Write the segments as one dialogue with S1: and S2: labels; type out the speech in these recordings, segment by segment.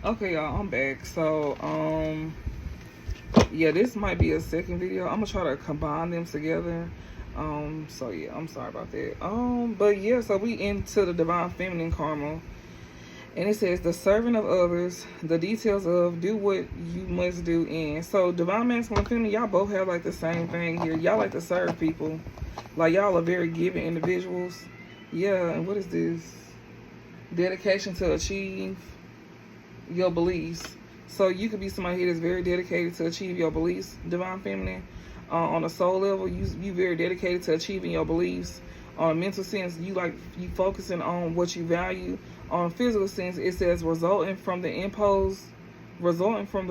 S1: Okay, y'all, I'm back. So, yeah, this might be a second video. I'm gonna try to combine them together. So yeah, I'm sorry about that. But yeah, so we into the divine feminine karma. And it says the servant of others, the details of do what you must do in. So divine masculine and feminine, y'all both have like the same thing here. Y'all like to serve people. Like y'all are very giving individuals. Yeah, and what is this? Dedication to achieve your beliefs. So you could be somebody here that's very dedicated to achieve your beliefs, divine feminine. On a soul level, you very dedicated to achieving your beliefs. On a mental sense, you focusing on what you value. On a physical sense, it says resulting from the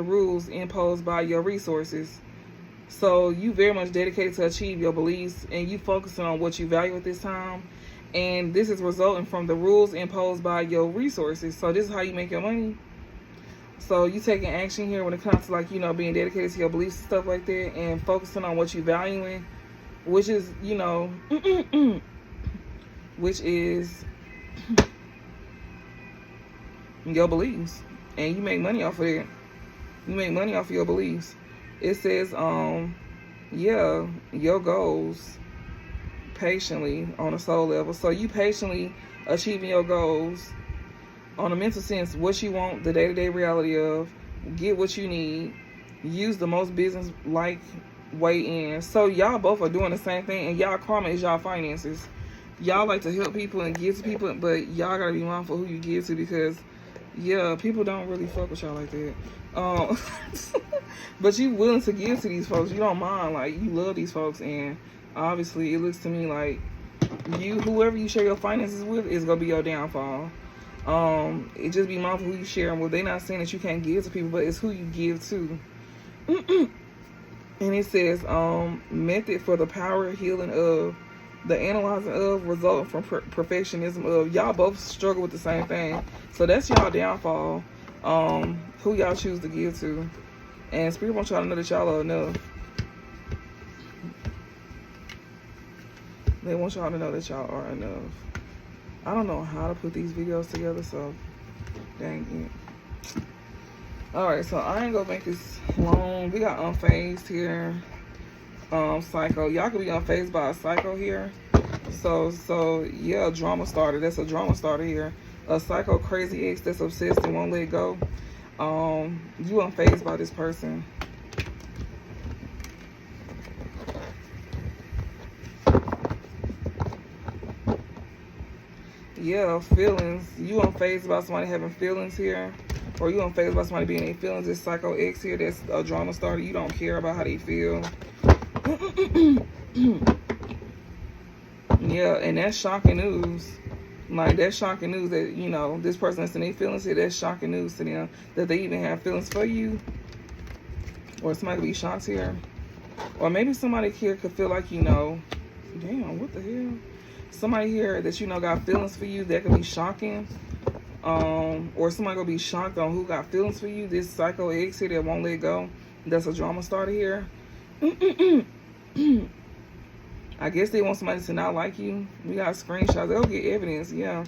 S1: rules imposed by your resources. So you very much dedicated to achieve your beliefs, and you focusing on what you value at this time. And this is resulting from the rules imposed by your resources. So this is how you make your money. So you taking action here when it comes to like, being dedicated to your beliefs and stuff like that, and focusing on what you valuing, which is, which is your beliefs. And you make money off of it. You make money off of your beliefs. It says, yeah, your goals patiently on a soul level. So you patiently achieving your goals. On a mental sense, what you want, the day-to-day reality of, get what you need, use the most business-like way in. So y'all both are doing the same thing, and y'all karma is y'all finances. Y'all like to help people and give to people, but y'all gotta be mindful who you give to, because, yeah, people don't really fuck with y'all like that. But you willing to give to these folks. You don't mind. Like, you love these folks, and obviously it looks to me like whoever you share your finances with is gonna be your downfall. It just be mindful who you share them with. They're not saying that you can't give to people, but it's who you give to. And it says, method for the power healing of, the analyzing of, resulting from perfectionism of. Y'all both struggle with the same thing. So that's y'all downfall. Who y'all choose to give to. And Spirit wants y'all to know that y'all are enough. They want y'all to know that y'all are enough. I don't know how to put these videos together, so dang it. Alright, so I ain't gonna make this long. We got unfazed here. Psycho. Y'all could be unfazed by a psycho here. So yeah, drama starter. That's a drama starter here. A psycho crazy ex that's obsessed and won't let go. You unfazed by this person. Yeah, feelings. You unfazed about somebody having feelings here, or you unfazed about somebody being in feelings. This psycho ex here, that's a drama starter. You don't care about how they feel. Yeah, and that's shocking news. Like, that's shocking news that, this person that's in their feelings here, that's shocking news to them, that they even have feelings for you. Or somebody could be shocked here. Or maybe somebody here could feel like, damn, what the hell? Somebody here that got feelings for you, that could be shocking. Or somebody gonna be shocked on who got feelings for you. This psycho ex here that won't let go. That's a drama starter here. I guess they want somebody to not like you. We got screenshots. They'll get evidence, yeah.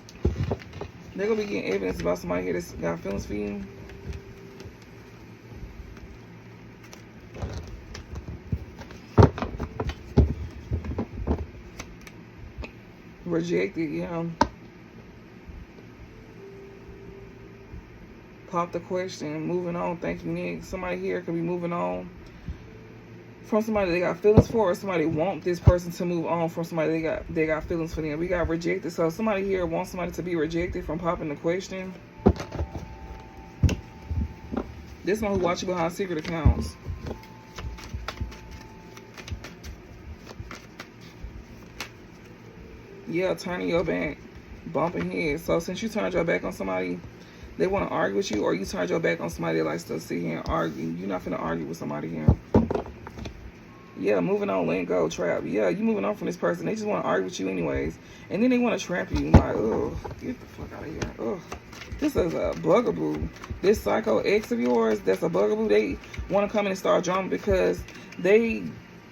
S1: They're gonna be getting evidence about somebody here that's got feelings for you. Rejected, yeah. Pop the question. Moving on. Thank you, Nick. Somebody here could be moving on from somebody they got feelings for, or somebody want this person to move on from somebody they got feelings for them. We got rejected. So somebody here wants somebody to be rejected from popping the question. This one who watch you behind secret accounts. Yeah, turning your back, bumping heads. So since you turned your back on somebody, they want to argue with you, or you turned your back on somebody that likes to sit here and argue. You're not finna argue with somebody here. Yeah, moving on, letting go, trap. Yeah, you moving on from this person. They just want to argue with you anyways. And then they want to trap you. Like, ugh, get the fuck out of here. Ugh. This is a bugaboo. This psycho ex of yours, that's a bugaboo. They want to come in and start drama because they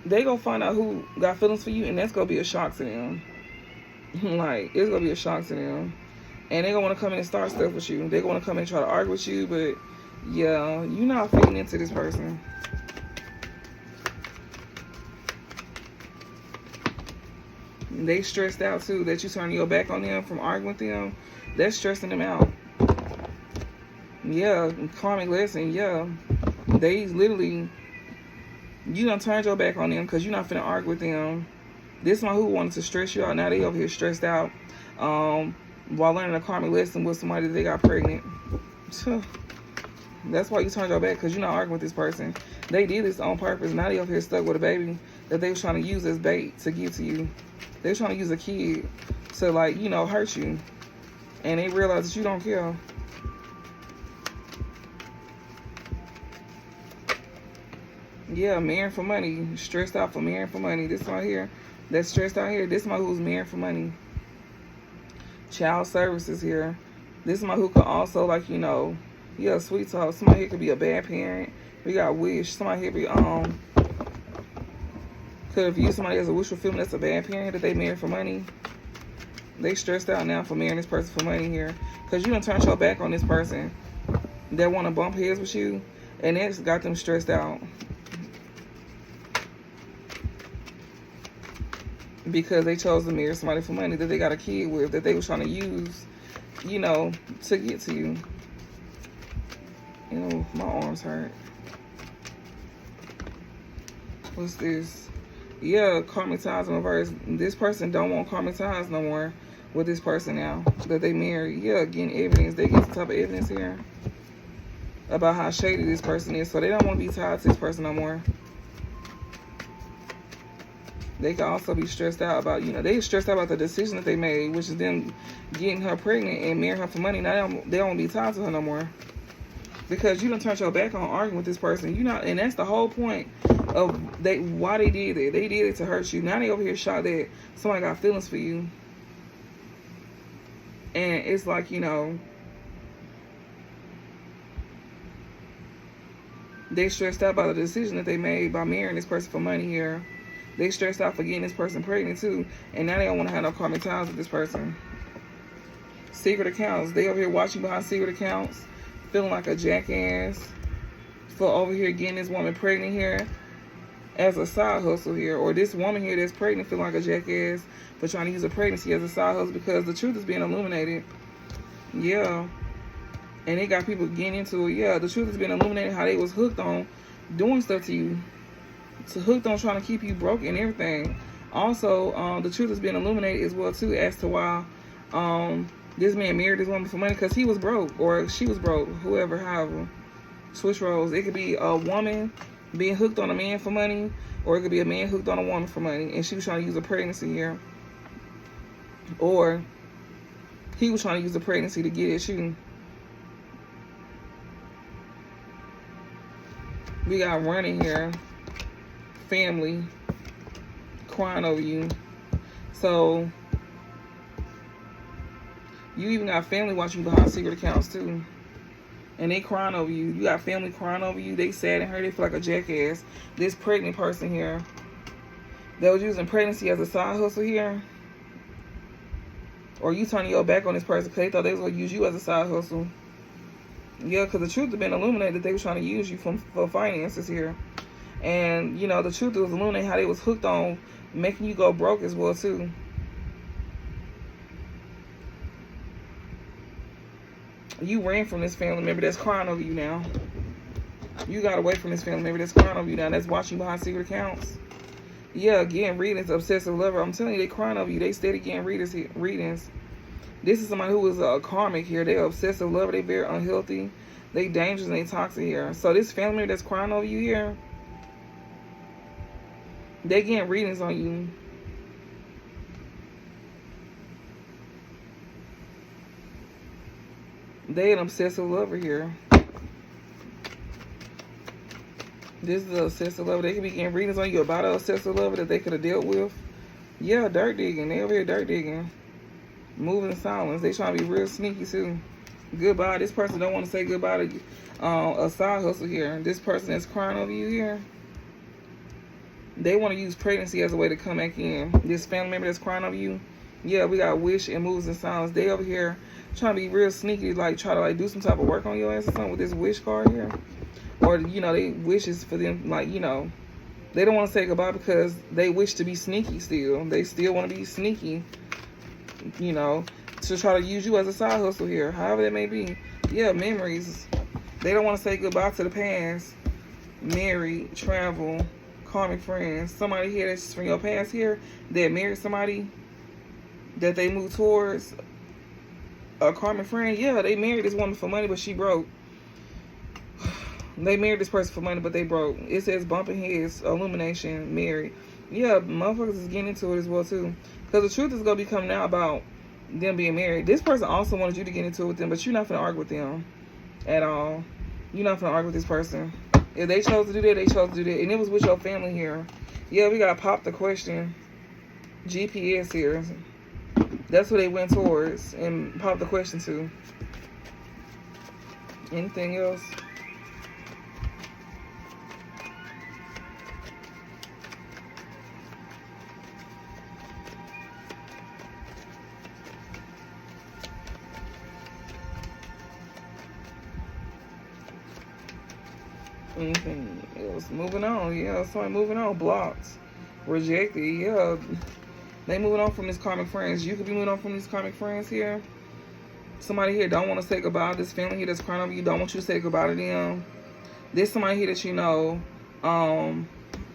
S1: gonna find out who got feelings for you, and that's gonna be a shock to them. Like, it's gonna be a shock to them. And they're going to want to come in and start stuff with you. They're going to come in and try to argue with you, but yeah, you're not fitting into this person. They stressed out too that you turn your back on them from arguing with them. That's stressing them out. Yeah, karmic lesson. Yeah, they literally, you done turned your back on them because you're not finna argue with them. This one who wanted to stress you out, now they over here stressed out while learning a karmic lesson with somebody that they got pregnant. That's why you turned your back, because you're not arguing with this person. They did this on purpose. Now they over here stuck with a baby that they was trying to use as bait to give to you. They was trying to use a kid to, like, you know, hurt you. And they realize that you don't care. Yeah, marrying for money. Stressed out for marrying for money. This one here, that's stressed out here. This one who's marrying for money. Child services here. This one who could also, like, you know, yeah, sweet talk. Somebody here could be a bad parent. We got wish. Somebody here be could have viewed somebody as a wishful feeling that's a bad parent that they married for money. They stressed out now for marrying this person for money here, because you done turned your back on this person that want to bump heads with you, and that's got them stressed out because they chose to marry somebody for money that they got a kid with, that they was trying to use, you know, to get to you. You know, my arms hurt. What's this? Yeah, karmic ties in reverse. This person don't want karmic ties no more with this person now that they married. Yeah, getting evidence. They get some type of evidence here about how shady this person is. So they don't want to be tied to this person no more. They can also be stressed out about, you know, they stressed out about the decision that they made, which is them getting her pregnant and marrying her for money. Now they don't want to be tied to her no more, because you done turned your back on arguing with this person. You not, and that's the whole point of why they did it. They did it to hurt you. Now they over here shocked that somebody got feelings for you. And it's like, you know, they stressed out about the decision that they made by marrying this person for money here. They stressed out for getting this person pregnant too. And now they don't want to have no karmic ties with this person. Secret accounts. They over here watching behind secret accounts, feeling like a jackass for over here getting this woman pregnant here as a side hustle here. Or this woman here that's pregnant feeling like a jackass for trying to use a pregnancy as a side hustle, because the truth is being illuminated. Yeah. And they got people getting into it. Yeah, the truth is being illuminated, how they was hooked on doing stuff to you. So hooked on trying to keep you broke and everything. Also, the truth is being illuminated as well too, as to why this man married this woman for money, because he was broke or she was broke, whoever, however. Switch roles. It could be a woman being hooked on a man for money, or it could be a man hooked on a woman for money, and she was trying to use a pregnancy here. Or he was trying to use a pregnancy to get at you. We got running here. Family crying over you. So you even got family watching you behind secret accounts too, and they crying over you. You got family crying over you. They sad and hurt. They feel like a jackass. This pregnant person here that was using pregnancy as a side hustle here, or you turning your back on this person because they thought they was going to use you as a side hustle. Yeah, because the truth has been illuminated that they were trying to use you for finances here. And, you know, the truth was illuminating how they was hooked on making you go broke as well, too. You ran from this family member that's crying over you now. You got away from this family member that's crying over you now, that's watching behind secret accounts. Yeah, getting readings, obsessive lover. I'm telling you, they crying over you. They steady getting readings. This is somebody who is a karmic here. They're obsessive lover. They very unhealthy. They dangerous and they toxic here. So this family member that's crying over you here, they getting readings on you. They an obsessive lover here. This is an obsessive lover. They could be getting readings on you about an obsessive lover that they could have dealt with. Yeah, dirt digging. They over here dirt digging. Moving in silence. They trying to be real sneaky too. Goodbye. This person don't want to say goodbye to a side hustle here. This person that's crying over you here, they want to use pregnancy as a way to come back in. This family member that's crying over you, yeah, we got wish and moves in silence. They over here trying to be real sneaky, like try to like do some type of work on your ass or something with this wish card here. Or, you know, they wishes for them, like, you know, they don't want to say goodbye because they wish to be sneaky still. They still want to be sneaky, you know, to try to use you as a side hustle here, however that may be. Yeah, memories. They don't want to say goodbye to the past. Married, travel, karmic friends. Somebody here that's from your past here that married somebody that they moved towards. A karmic friend, yeah, they married this woman for money, but she broke. They married this person for money, but they broke. It says bumping heads, illumination, married. Yeah, motherfuckers is getting into it as well, too. Because the truth is going to be coming out about them being married. This person also wanted you to get into it with them, but you're not going to argue with them at all. You're not going to argue with this person. If they chose to do that, they chose to do that. And it was with your family here. Yeah, we got to pop the question. GPS here. That's what they went towards and pop the question to. Anything else? Anything else? Moving on. Yeah, somebody moving on. Blocked. Rejected. Yeah. They moving on from these karmic friends. You could be moving on from these karmic friends here. Somebody here don't want to say goodbye. This family here that's crying over you don't want you to say goodbye to them. There's somebody here that you know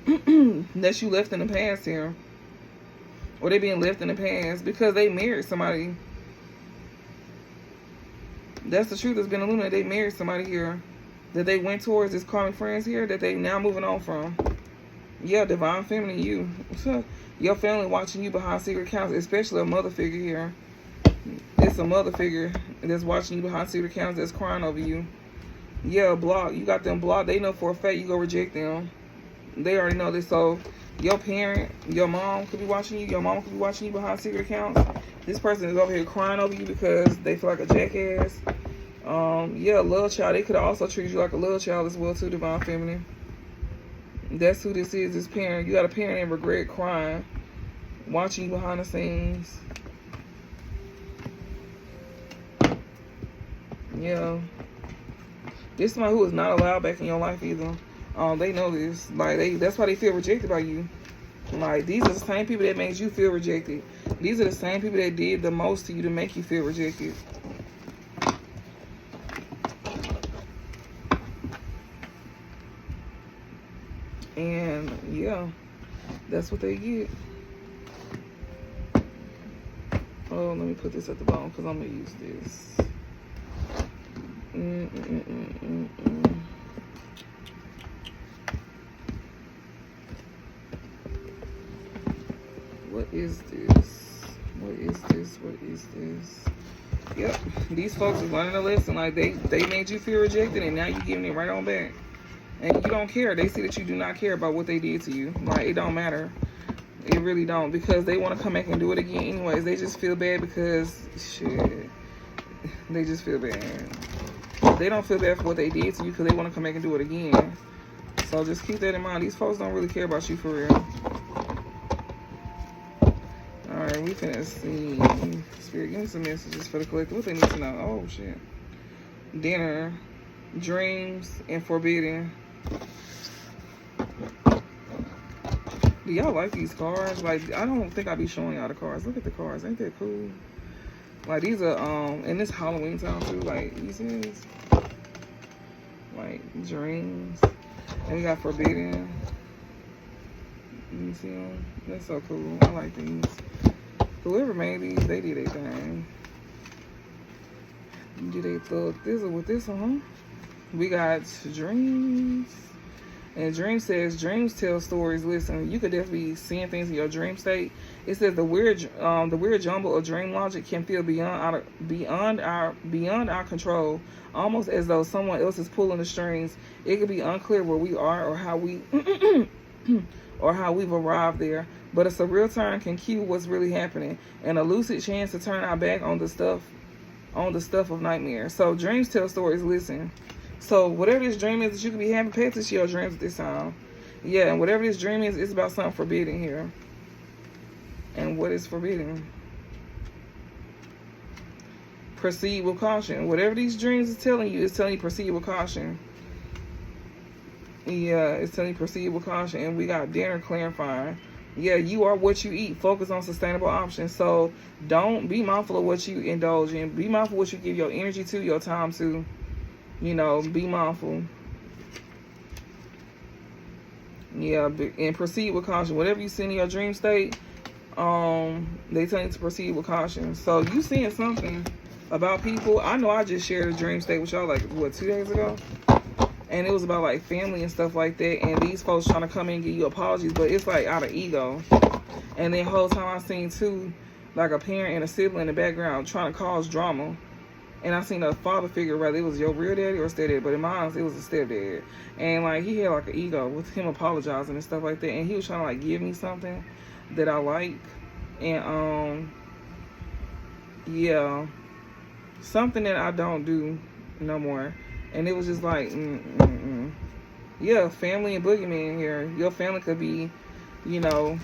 S1: that you left in the past here. Or they being left in the past because they married somebody. That's the truth that's been illuminated. They married somebody here that they went towards this karmic friends here that they now moving on from. Yeah, divine feminine, you. Your family watching you behind secret accounts, especially a mother figure here. It's a mother figure that's watching you behind secret accounts that's crying over you. Yeah, block. You got them blocked. They know for a fact you go reject them. They already know this. So your parent, your mom could be watching you. Your mom could be watching you behind secret accounts. This person is over here crying over you because they feel like a jackass. Yeah, love child. They could also treat you like a love child as well too, divine feminine. That's who this is, this parent. You got a parent in regret crying, watching you behind the scenes. Yeah. This is somebody who is not allowed back in your life either. They know this. Like that's why they feel rejected by you. Like these are the same people that made you feel rejected. These are the same people that did the most to you to make you feel rejected. And yeah, that's what they get. Oh, let me put this at the bottom because I'm gonna use this. What is this? What is this? What is this? Yep, these folks is learning a lesson. Like they made you feel rejected, and now you're giving it right on back. And you don't care. They see that you do not care about what they did to you. Like, it don't matter. It really don't. Because they want to come back and do it again anyways. They just feel bad because, shit. They just feel bad. They don't feel bad for what they did to you because they want to come back and do it again. So just keep that in mind. These folks don't really care about you for real. Alright, we finna see. Spirit, give me some messages for the collective. What they need to know? Oh, shit. Dinner, dreams, and forbidden. Do y'all like these cards? Like, I don't think I'll be showing y'all the cards. Look at the cards. Ain't that cool? Like, these are, and this Halloween time, too. Like, these is, like, dreams. And we got forbidden. You see them? That's so cool. I like these. Whoever made these, they did their thing. Did they thug this with this one, huh? We got dreams. And dream says, dreams tell stories. Listen, you could definitely be seeing things in your dream state. It says the weird jumble of dream logic can feel beyond our control, almost as though someone else is pulling the strings. It could be unclear where we are or how we or how we've arrived there. But a surreal turn can cue what's really happening, and a lucid chance to turn our back on the stuff of nightmares. So dreams tell stories. Listen. So whatever this dream is that you could be having, pay attention to your dreams at this time. Yeah, and whatever this dream is, it's about something forbidden here. And what is forbidden? proceed with caution. Whatever these dreams is telling you, it's telling you proceed with caution. Yeah, it's telling you proceed with caution. And we got dinner clarifying. Yeah, you are what you eat. Focus on sustainable options. So don't be mindful of what you indulge in. Be mindful of what you give your energy to, your time to. You know, be mindful. Yeah, and proceed with caution. Whatever you see in your dream state, they tell you to proceed with caution. So you seeing something about people. I know I just shared a dream state with y'all like, what, 2 days ago? And it was about like family and stuff like that. And these folks trying to come in and give you apologies, but it's like out of ego. And then the whole time I seen too, like a parent and a sibling in the background trying to cause drama. And I seen a father figure, whether it was your real daddy or stepdad, but in mine, it was a stepdad. And like he had like an ego with him apologizing and stuff like that. And he was trying to like give me something that I like. And yeah, something that I don't do no more. And it was just like, yeah, family and boogeyman here. Your family could be, you know,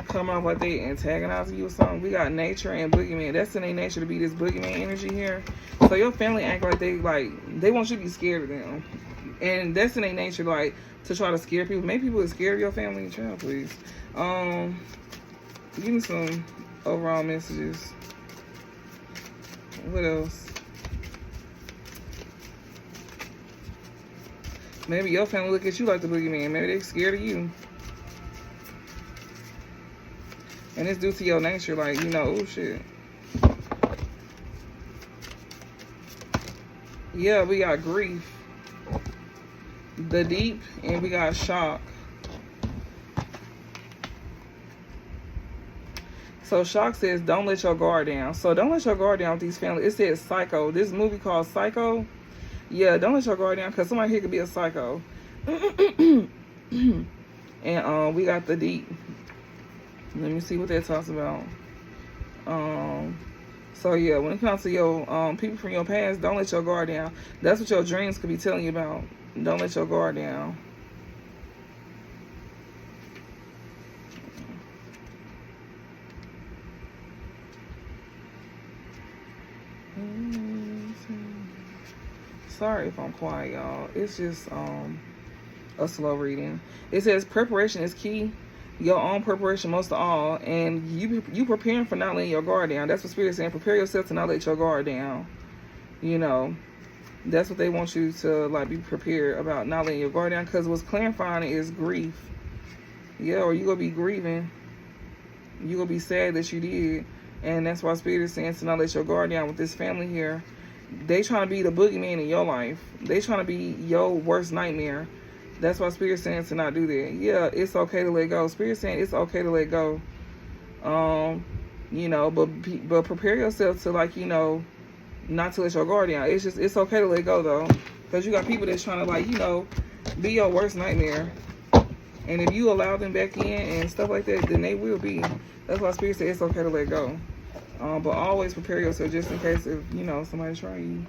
S1: coming off like they antagonizing you or something. We got nature and boogeyman. That's in their nature to be this boogeyman energy here. So your family act like they want you to be scared of them. And that's in their nature, like, to try to scare people. Make people scared of your family and child, please. Give me some overall messages. What else? Maybe your family look at you like the boogeyman. Maybe they're scared of you. And it's due to your nature, like, you know, oh shit. Yeah, we got grief. The deep, and we got shock. So shock says, don't let your guard down. So don't let your guard down with these families. It says Psycho. This movie called Psycho. Yeah, don't let your guard down, because somebody here could be a psycho. And we got the deep. Let me see what that talks about. So yeah, when it comes to your people from your past, don't let your guard down. That's what your dreams could be telling you about. Don't let your guard down. Sorry if I'm quiet, y'all. It's just a slow reading. It says preparation is key. Your own preparation most of all, and you preparing for not letting your guard down. That's what Spirit's saying. Prepare yourself to not let your guard down. You know, that's what they want you to like be prepared about, not letting your guard down. Because what's clarifying is grief. Yeah, or you gonna be grieving. You gonna be sad that you did, and that's why Spirit is saying to not let your guard down with this family here. They trying to be the boogeyman in your life. They trying to be your worst nightmare. That's why Spirit's saying to not do that. Yeah, it's okay to let go. Spirit's saying it's okay to let go. You know, but prepare yourself to, like, you know, not to let your guard down. It's okay to let go though, because you got people that's trying to, like, you know, be your worst nightmare. And if you allow them back in and stuff like that, then they will be. That's why Spirit said it's okay to let go. But always prepare yourself just in case if, you know, somebody try you.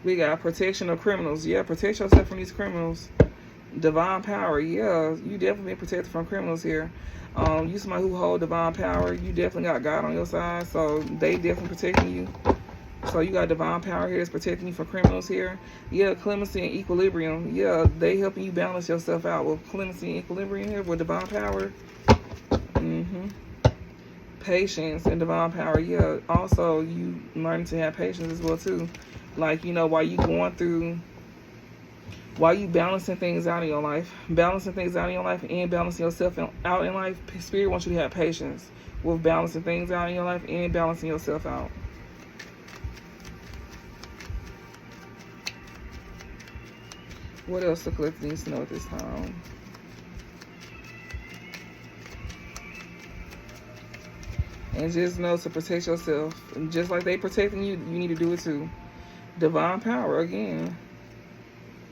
S1: We got protection of criminals. Yeah, protect yourself from these criminals. Divine power. Yeah, you definitely been protected from criminals here. You somebody who hold divine power. You definitely got God on your side, so they definitely protecting you. So you got divine power here that's protecting you from criminals here. Yeah, clemency and equilibrium. Yeah, they helping you balance yourself out with clemency and equilibrium here with divine power. Patience and divine power. Yeah, also you learning to have patience as well too. Like, you know, while you balancing things out in your life, and balancing yourself out in life, Spirit wants you to have patience with balancing things out in your life and balancing yourself out. What else the collector needs to know at this time? And just know to protect yourself. And just like they protecting you, you need to do it too. Divine power again.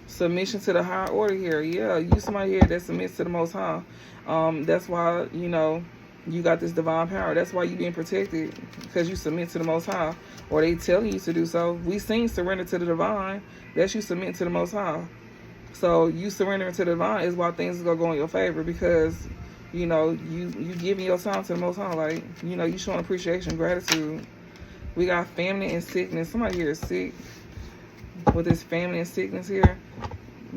S1: Submission to the higher order here. Yeah, you somebody here that submits to the Most High. That's why, you know, You got this divine power. That's why you being protected, because you submit to the Most High, or they telling you to do so. We seen surrender to the divine. That's you submitting to the Most High. So you surrendering to the divine is why things is gonna go in your favor, because you know you giving your time to the Most High. Like, you know, you showing appreciation, gratitude. We got family and sickness. Somebody here is sick with this family and sickness here.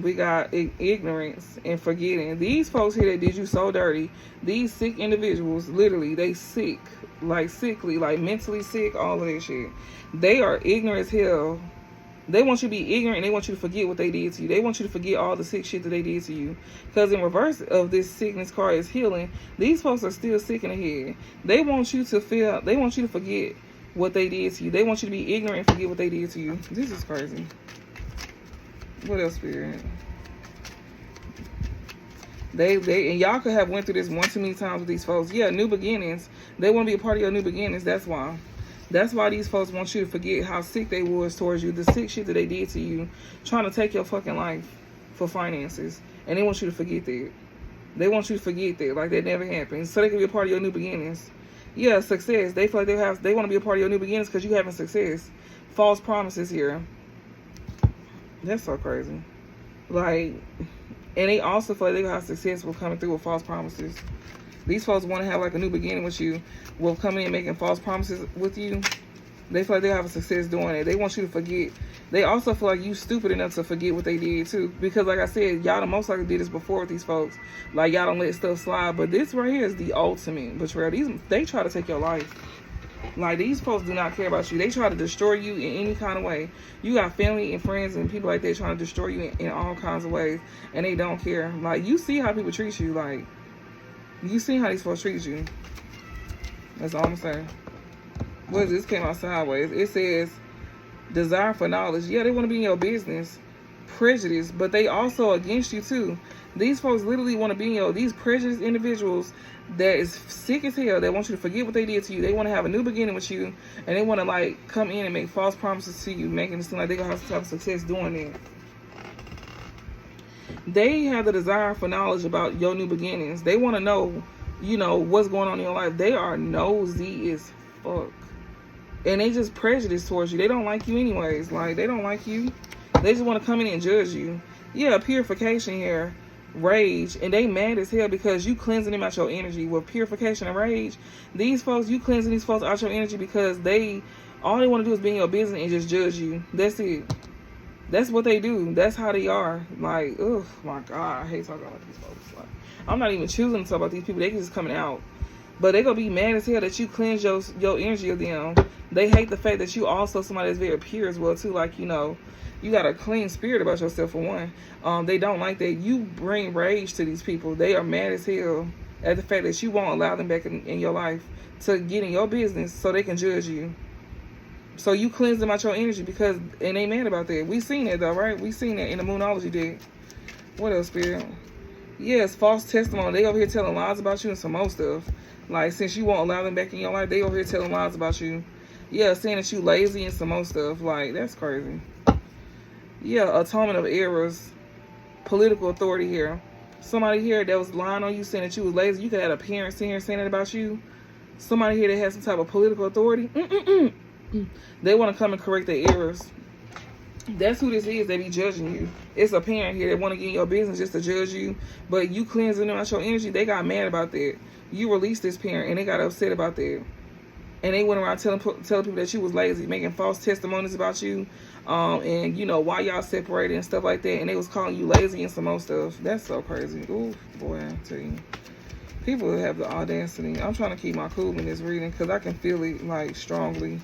S1: We got ignorance and forgetting. These folks here that did you so dirty, these sick individuals, literally, they sick, like sickly, like mentally sick, all of that shit. They are ignorant as hell. They want you to be ignorant and they want you to forget what they did to you. They want you to forget all the sick shit that they did to you. Because in reverse of this sickness card is healing, these folks are still sick in the head. They want you to feel, they want you to forget what they did to you. They want you to be ignorant and forget what they did to you. This is crazy. What else, Spirit? They and y'all could have went through this one too many times with these folks. Yeah, new beginnings. They want to be a part of your new beginnings. That's why. That's why these folks want you to forget how sick they was towards you, the sick shit that they did to you, trying to take your fucking life for finances. And they want you to forget that. They want you to forget that, like that never happened, so they can be a part of your new beginnings. Yeah, success. They feel like they want to be a part of your new beginnings because you having success. False promises here. That's so crazy. Like, and they also feel like they have success with coming through with false promises. These folks want to have like a new beginning with you, will come in making false promises with you. They feel like they have a success doing it. They want you to forget. They also feel like you stupid enough to forget what they did too. Because like I said, y'all the most likely did this before with these folks. Like, y'all don't let stuff slide. But this right here is the ultimate betrayal. They try to take your life. Like, these folks do not care about you. They try to destroy you in any kind of way. You got family and friends and people like that trying to destroy you in all kinds of ways. And they don't care. Like, you see how people treat you. Like, you see how these folks treat you. That's all I'm saying. What is this? Came out sideways. It says, desire for knowledge. Yeah, they want to be in your business. Prejudice. But they also against you too. These folks literally want to be in your, these prejudiced individuals that is sick as hell. They want you to forget what they did to you. They want to have a new beginning with you. And they want to like come in and make false promises to you, making it seem like they're going to have success doing it. They have the desire for knowledge about your new beginnings. They want to know, you know, what's going on in your life. They are nosy as fuck. And they just prejudice towards you. They don't like you anyways. Like, they don't like you. They just want to come in and judge you. Yeah, purification here. Rage. And they mad as hell because you cleansing them out your energy. With purification and rage, these folks, you cleansing these folks out your energy because all they want to do is be in your business and just judge you. That's it. That's what they do. That's how they are. Like, oh my God, I hate talking about these folks. Like, I'm not even choosing to talk about these people. They just coming out. But they gonna be mad as hell that you cleanse your energy of them. They hate the fact that you also somebody that's very pure as well too. Like, you know, you got a clean spirit about yourself for one. They don't like that you bring rage to these people. They are mad as hell at the fact that you won't allow them back in your life to get in your business so they can judge you. So you cleanse them out your energy because, and they mad about that. We seen it though, right? We seen that in the Moonology deck. What else, Spirit? Yes, false testimony. They over here telling lies about you and some more stuff. Like, since you won't allow them back in your life, they over here telling lies about you. Yeah, saying that you lazy and some more stuff. Like, that's crazy. Yeah, atonement of errors. Political authority here. Somebody here that was lying on you saying that you was lazy. You could have a parent sitting here saying that about you. Somebody here that has some type of political authority. They want to come and correct their errors. That's who this is. They be judging you. It's a parent here that want to get in your business just to judge you. But you cleansing them out your energy. They got mad about that. You released this parent and they got upset about that. And they went around telling people that you was lazy, making false testimonies about you. And, you know, why y'all separated and stuff like that. And they was calling you lazy and some more stuff. That's so crazy. Ooh, boy, I tell you. People have the audacity. I'm trying to keep my cool in this reading because I can feel it, like, strongly.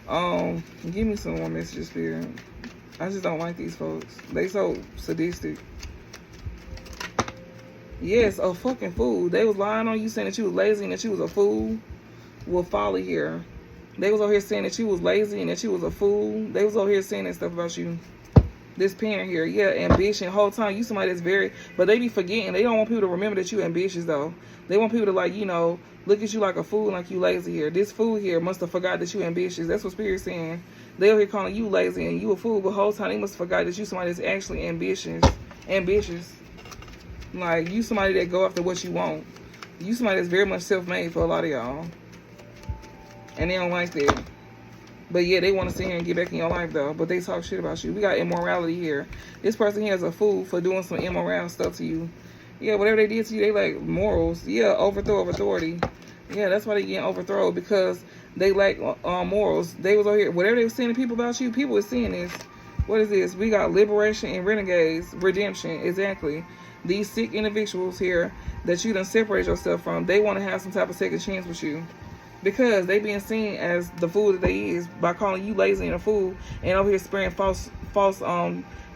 S1: Give me some more messages, Spirit. I just don't like these folks. They so sadistic. Yes, a fucking fool. They was lying on you saying that you was lazy and that you was a fool. Will folly here. They was over here saying that you was lazy and that you was a fool. They was over here saying that stuff about you. This parent here, yeah, ambition. Whole time you somebody that's very, but they be forgetting. They don't want people to remember that you ambitious though. They want people to, like, you know, look at you like a fool, like you lazy here. This fool here must have forgot that you ambitious. That's what Spirit's saying. They over here calling you lazy and you a fool, but whole time they must have forgot that you somebody that's actually ambitious. Like, you somebody that go after what you want. You somebody that's very much self-made for a lot of y'all. And they don't like that. But yeah, they want to sit here and get back in your life though. But they talk shit about you. We got immorality here. This person here is a fool for doing some immoral stuff to you. Yeah, whatever they did to you, they like morals. Yeah, overthrow of authority. Yeah, that's why they getting overthrown, because they lack morals. They was over here, whatever they were saying to people about you, people were seeing this. What is this? We got liberation and renegades, redemption. Exactly. These sick individuals here that you done separate yourself from, they want to have some type of second chance with you, because they being seen as the fool that they is by calling you lazy and a fool, and over here spreading false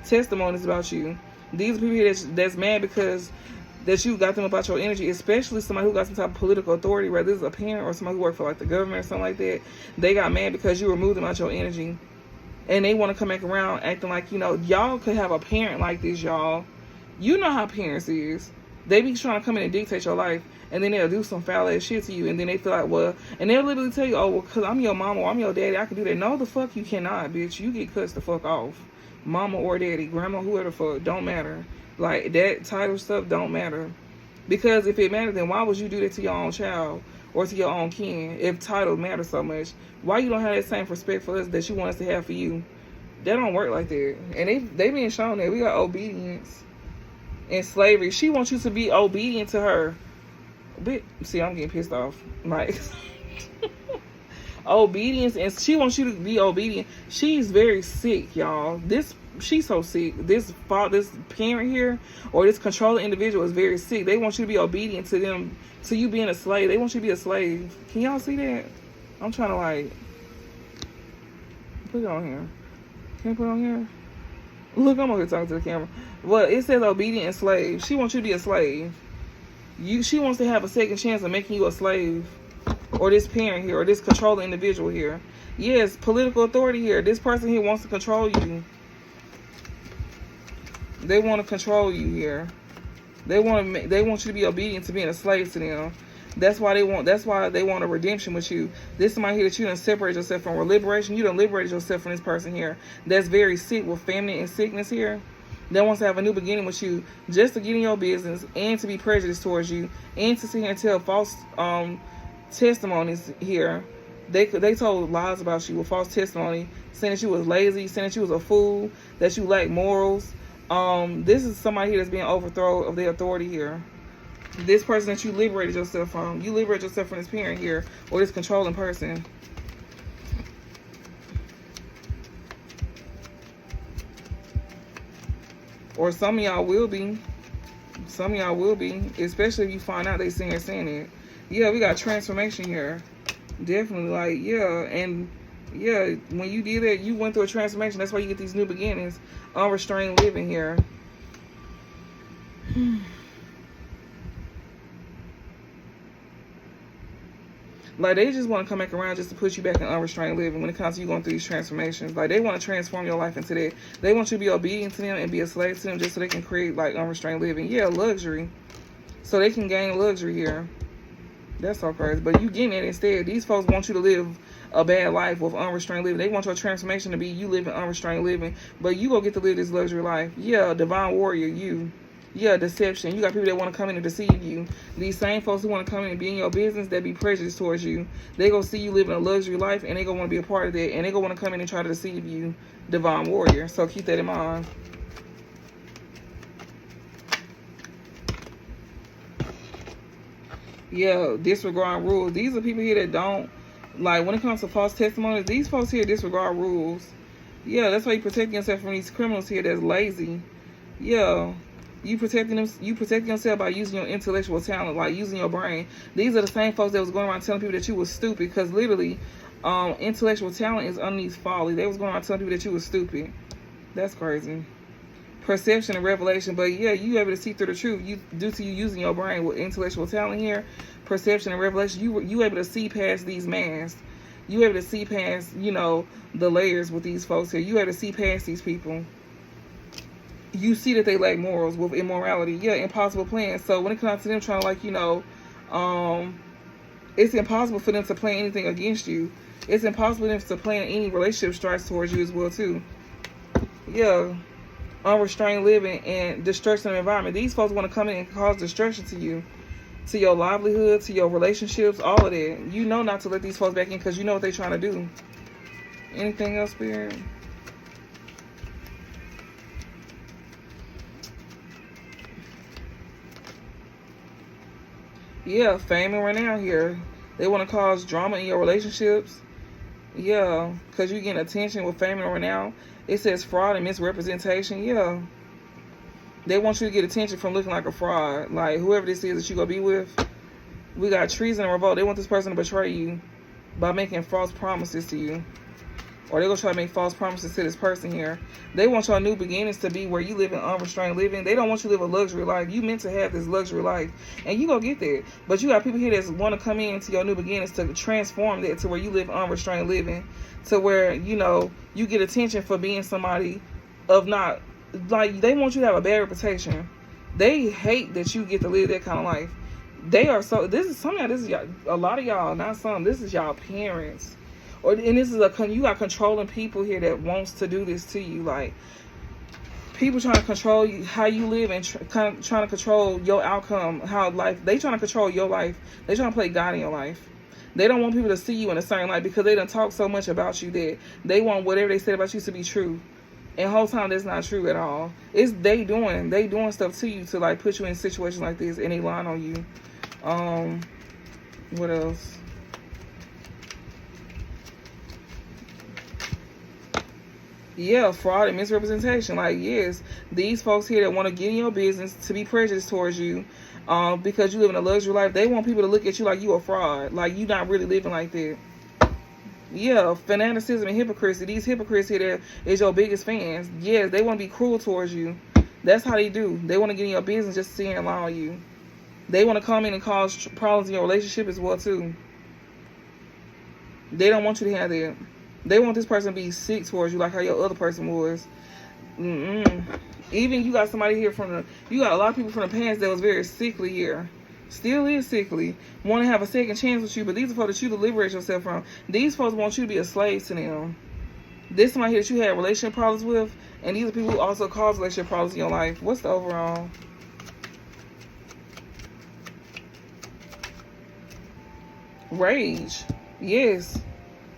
S1: testimonies about you. These people here that's mad because that you got them about your energy, especially somebody who got some type of political authority, whether it's a parent or somebody who worked for like the government or something like that. They got mad because you removed them out your energy, and they want to come back around acting like, you know, y'all could have a parent like this, y'all. You know how parents is. They be trying to come in and dictate your life, and then they'll do some foul ass shit to you, and then they feel like, well, and they'll literally tell you, oh, well, because I'm your mama or I'm your daddy, I can do that. No, the fuck you cannot, bitch. You get cussed the fuck off. Mama or daddy, grandma, whoever the fuck, don't matter. Like, that title stuff don't matter. Because if it mattered, then why would you do that to your own child or to your own kin? If title matters so much, why you don't have that same respect for us that you want us to have for you? That don't work like that. And they being shown that we got obedience and slavery. She wants you to be obedient to her. See, I'm getting pissed off. Like, obedience, and she wants you to be obedient. She's very sick, y'all. She's so sick. This parent here, or this controlling individual, is very sick. They want you to be obedient to them, to you being a slave. They want you to be a slave. Can y'all see that? I'm trying to like put it on here. Can I put it on here? Look, I'm over here talking to the camera. Well, it says obedient and slave. She wants you to be a slave. She wants to have a second chance of making you a slave, or this parent here, or this controlling individual here. Yes, political authority here. This person here wants to control you. They want to control you here. They want you to be obedient to being a slave to them. That's why they want a redemption with you. This somebody here that you done separate yourself from, or liberation. You done liberated yourself from this person here that's very sick with family and sickness here. That wants to have a new beginning with you, just to get in your business and to be prejudiced towards you and to sit here and tell false testimonies here. They told lies about you with false testimony, saying that you was lazy, saying that you was a fool, that you lack morals. This is somebody here that's being overthrown of their authority here. This person that you liberated yourself from. You liberated yourself from this parent here, or this controlling person. Or some of y'all will be. Some of y'all will be. Especially if you find out they saying it. Yeah, we got transformation here. Definitely, like, yeah. And yeah, when you did that, you went through a transformation. That's why you get these new beginnings. Unrestrained living here. Like, they just want to come back around just to put you back in unrestrained living when it comes to you going through these transformations. Like, they want to transform your life into that. They want you to be obedient to them and be a slave to them just so they can create, like, unrestrained living. Yeah, luxury. So they can gain luxury here. That's so crazy. But you getting it instead. These folks want you to live a bad life with unrestrained living. They want your transformation to be you living unrestrained living. But you go get to live this luxury life. Yeah, divine warrior, you. Yeah, deception. You got people that want to come in and deceive you. These same folks who want to come in and be in your business, that be prejudiced towards you. They go see you living a luxury life, and they gonna want to be a part of that, and they gonna want to come in and try to deceive you, divine warrior. So keep that in mind. Yeah, disregard rules. These are people here that don't, like, when it comes to false testimonies, these folks here disregard rules. Yeah, that's why you protect yourself from these criminals here that's lazy. Yeah. You protecting yourself by using your intellectual talent, like using your brain. These are the same folks that was going around telling people that you was stupid, because literally, intellectual talent is underneath folly. They was going around telling people that you was stupid. That's crazy. Perception and revelation, but yeah, you able to see through the truth. Due to you using your brain with intellectual talent here, perception and revelation. You able to see past these masks. You able to see past, you know, the layers with these folks here. You able to see past these people. You see that they lack morals with immorality. Yeah, impossible plans. So when it comes to them trying to, like, you know, it's impossible for them to plan anything against you. It's impossible for them to plan any relationship strikes towards you as well, too. Yeah. Unrestrained living and destruction of the environment. These folks want to come in and cause destruction to you. to your livelihood, to your relationships, all of that. You know not to let these folks back in because you know what they're trying to do. Anything else, Spirit? Yeah, fame and renown here. They want to cause drama in your relationships. Yeah, because you're getting attention with fame and renown. It says fraud and misrepresentation. Yeah. They want you to get attention from looking like a fraud. Like, whoever this is that you're going to be with, we got treason and revolt. They want this person to betray you by making false promises to you. Or they're going to try to make false promises to this person here. They want your new beginnings to be where you live in unrestrained living. They don't want you to live a luxury life. You meant to have this luxury life. And you going to get there. But you got people here that want to come into your new beginnings to transform that to where you live unrestrained living. To where, you know, you get attention for being somebody of not... Like, they want you to have a bad reputation. They hate that you get to live that kind of life. They are so... This is some of y'all... This is y'all, a lot of y'all, not some. This is y'all parents. And this is you got controlling people here that wants to do this to you. Like, people trying to control you, how you live, and trying to control your outcome, how life. They trying to control your life. They trying to play God in your life. They don't want people to see you in a certain light because they done talk so much about you that they want whatever they said about you to be true. And the whole time that's not true at all. It's they doing stuff to you to like put you in situations like this, and they lying on you. What else? Yeah, fraud and misrepresentation. Like, yes, these folks here that want to get in your business to be prejudiced towards you because you live in a luxury life, they want people to look at you like you a fraud, like you not really living like that. Yeah, fanaticism and hypocrisy. These hypocrites here that is your biggest fans. Yes, they want to be cruel towards you. That's how they do. They want to get in your business just to see and lie on you. They want to come in and cause problems in your relationship as well, too. They don't want you to have that. They want this person to be sick towards you like how your other person was. Even you got somebody here you got a lot of people from the past that was very sickly here. Still is sickly. Want to have a second chance with you, but these are folks that you to liberate yourself from. These folks want you to be a slave to them. This somebody here that you had relationship problems with, and these are people who also cause relationship problems in your life. What's the overall? Rage. Yes.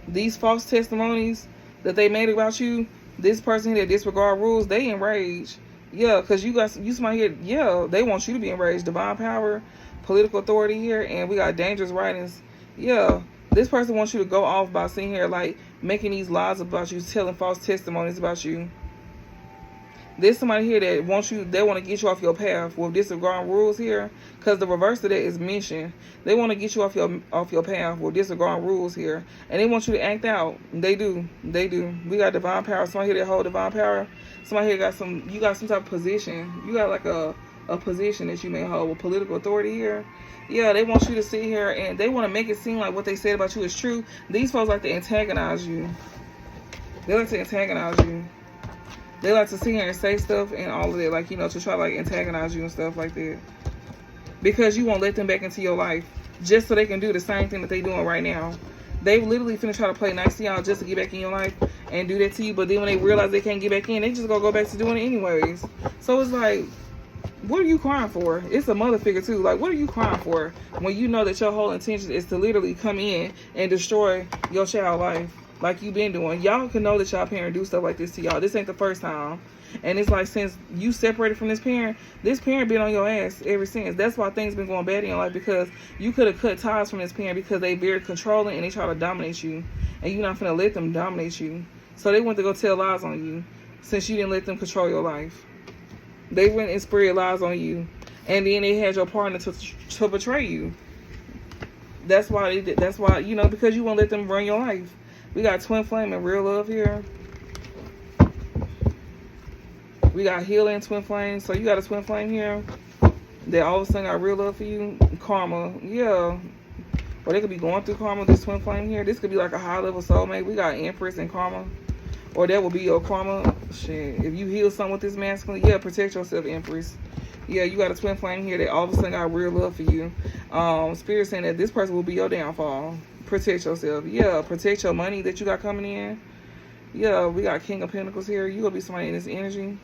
S1: These false testimonies that they made about you, this person here that disregard rules, they enraged. Yeah, because you somebody here, yeah, they want you to be enraged. Divine power, political authority here, and we got dangerous writings. Yeah, this person wants you to go off by sitting here like making these lies about you, telling false testimonies about you. There's somebody here that wants you, they want to get you off your path with disregarding rules here, because the reverse of that is mission. They want to get you off your path with disregarding rules here, and they want you to act out. They do. We got divine power. Somebody here that hold divine power. Somebody here you got some type of position. You got like a position that you may hold with political authority here. Yeah, they want you to sit here and they want to make it seem like what they said about you is true. These folks like to antagonize you. They like to antagonize you. They like to sit here and say stuff and all of that, like, you know, to try to like antagonize you and stuff like that. Because you won't let them back into your life just so they can do the same thing that they doing right now. They literally finna try to play nice to y'all just to get back in your life and do that to you. But then when they realize they can't get back in, they just gonna go back to doing it anyways. So it's like, what are you crying for? It's a mother figure too. Like, what are you crying for when you know that your whole intention is to literally come in and destroy your child's life? Like you've been doing. Y'all can know that y'all parent do stuff like this to y'all. This ain't the first time. And it's like, since you separated from this parent been on your ass ever since. That's why things been going bad in your life, because you could have cut ties from this parent because they very controlling and they try to dominate you. And you're not finna let them dominate you. So they went to go tell lies on you since you didn't let them control your life. They went and spread lies on you. And then they had your partner to betray you. That's why they did. That's why, you know, because you won't let them run your life. We got twin flame and real love here. We got healing, twin flame. So you got a twin flame here that all of a sudden got real love for you. Karma, yeah. Or they could be going through karma, this twin flame here. This could be like a high level soulmate. We got Empress and karma. Or that will be your karma. Shit. If you heal something with this masculine, yeah, protect yourself, Empress. Yeah, you got a twin flame here that all of a sudden got real love for you. Spirit saying that this person will be your downfall. Protect yourself. Yeah, protect your money that you got coming in. Yeah, we got King of Pentacles here. You gonna be somebody in this energy.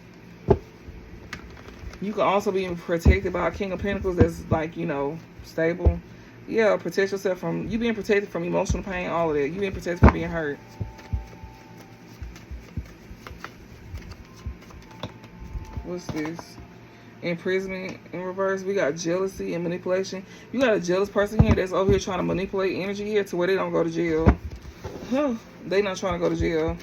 S1: You can also be protected by a King of Pentacles that's like, you know, stable. Yeah, protect yourself from, you being protected from emotional pain, all of that. You being protected from being hurt. What's this? Imprisonment in reverse. We got jealousy and manipulation. You got a jealous person here that's over here trying to manipulate energy here to where they don't go to jail. They not trying to go to jail.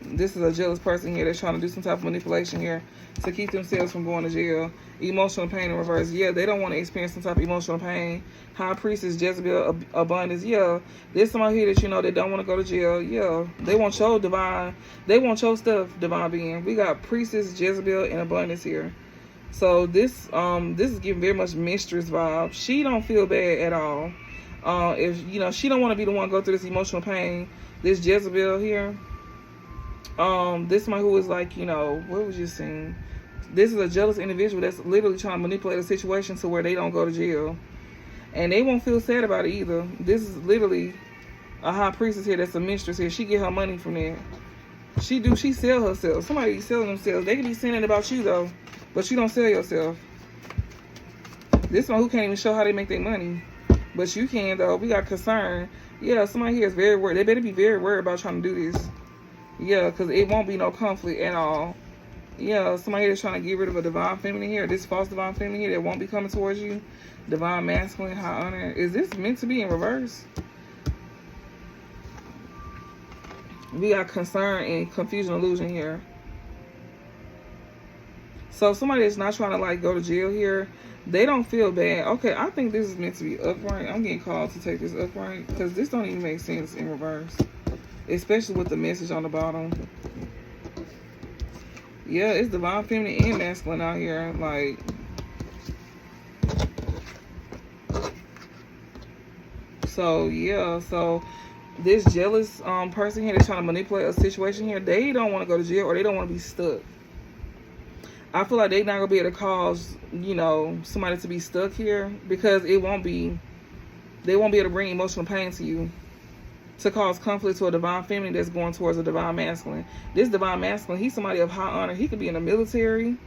S1: This is a jealous person here that's trying to do some type of manipulation here to keep themselves from going to jail. Emotional pain in reverse. Yeah, they don't want to experience some type of emotional pain. High Priestess, Jezebel, abundance. Yeah, there's somebody here that you know that don't want to go to jail. Yeah, they want your divine. They want your stuff, divine being. We got Priestess, Jezebel, and abundance here. So this is giving very much mistress vibe. She don't feel bad at all. If you know, she don't want to be the one to go through this emotional pain. This Jezebel here. This one who is like, you know, what was you saying? This is a jealous individual that's literally trying to manipulate a situation to where they don't go to jail. And they won't feel sad about it either. This is literally a high priestess here that's a mistress here. She get her money from there. She sell herself. Somebody selling themselves. They can be saying it about you though, but you don't sell yourself. This one who can't even show how they make their money. But you can though. We got concern. Yeah, somebody here is very worried. They better be very worried about trying to do this. Yeah, because it won't be no conflict at all. Yeah, somebody here is trying to get rid of a divine feminine here. This false divine feminine here that won't be coming towards you. Divine masculine, high honor. Is this meant to be in reverse? We got concern and confusion, illusion here. So somebody that's not trying to like go to jail here, they don't feel bad. Okay, I think this is meant to be upright. I'm getting called to take this upright because this don't even make sense in reverse. Especially with the message on the bottom. Yeah, it's divine feminine and masculine out here. Like, so yeah, so this jealous person here that's trying to manipulate a situation here, they don't want to go to jail or they don't want to be stuck. I feel like they're not gonna be able to cause, you know, somebody to be stuck here because they won't be able to bring emotional pain to you. To cause conflict to a divine feminine that's going towards a divine masculine. This divine masculine, he's somebody of high honor. He could be in the military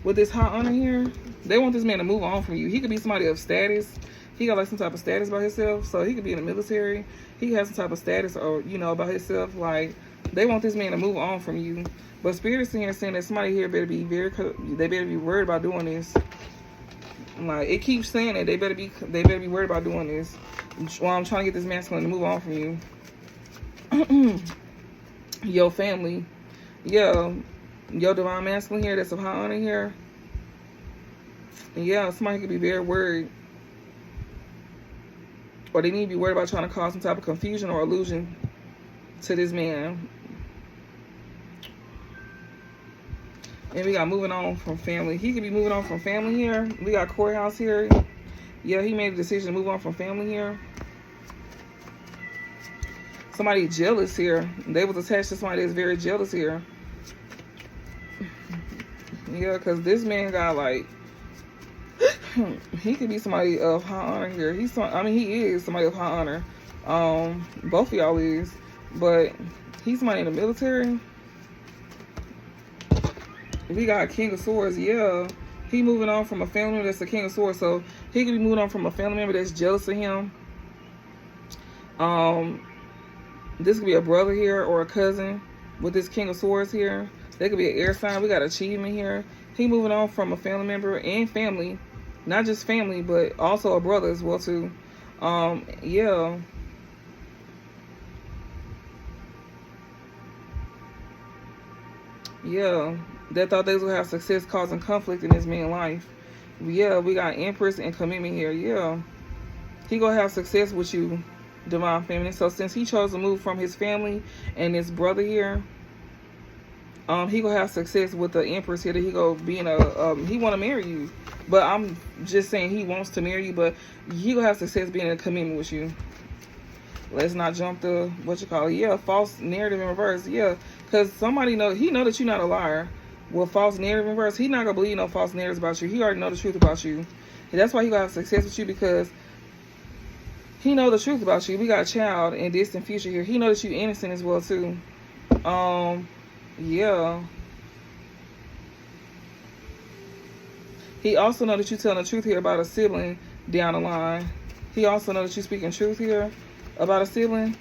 S1: with this high honor here. They want this man to move on from you. He could be somebody of status. He got like some type of status by himself. So he could be in the military. He has some type of status or, you know, about himself. Like, they want this man to move on from you. But Spirit is here saying that somebody here better be they better be worried about doing this. Like, it keeps saying that they better be worried about doing this. While I'm trying to get this masculine to move on from you. Your family, yeah, your divine masculine here that's of high honor here. Yeah, somebody could be very worried, or they need to be worried about trying to cause some type of confusion or illusion to this man. And we got moving on from family. He could be moving on from family here. We got courthouse here. Yeah, he made a decision to move on from family here. Somebody jealous here. They was attached to somebody that's very jealous here. Yeah, because this man got like, he could be somebody of high honor here. He is somebody of high honor. Both of y'all is, but he's somebody in the military. We got King of Swords. Yeah, he moving on from a family member that's the King of Swords. So he could be moving on from a family member that's jealous of him. This could be a brother here or a cousin with this King of Swords here. They could be an air sign. We got achievement here. He moving on from a family member and family. Not just family, but also a brother as well too. Yeah. Yeah. They thought they was going to have success causing conflict in this man's life. Yeah, we got Empress and commitment here. Yeah. He going to have success with you. Divine feminine. So since he chose to move from his family and his brother here, he gonna have success with the Empress here. That he go being he want to marry you, but I'm just saying he wants to marry you, but he gonna have success being in a commitment with you. Let's not jump the false narrative in reverse. Yeah, because somebody know that you're not a liar. With false narrative in reverse, he not gonna believe no false narratives about you. He already know the truth about you, and that's why he gonna have success with you because he know the truth about you. We got a child in distant future here. He know that you innocent as well too. Yeah. He also know that you telling the truth here about a sibling down the line. He also knows that you're speaking truth here about a sibling,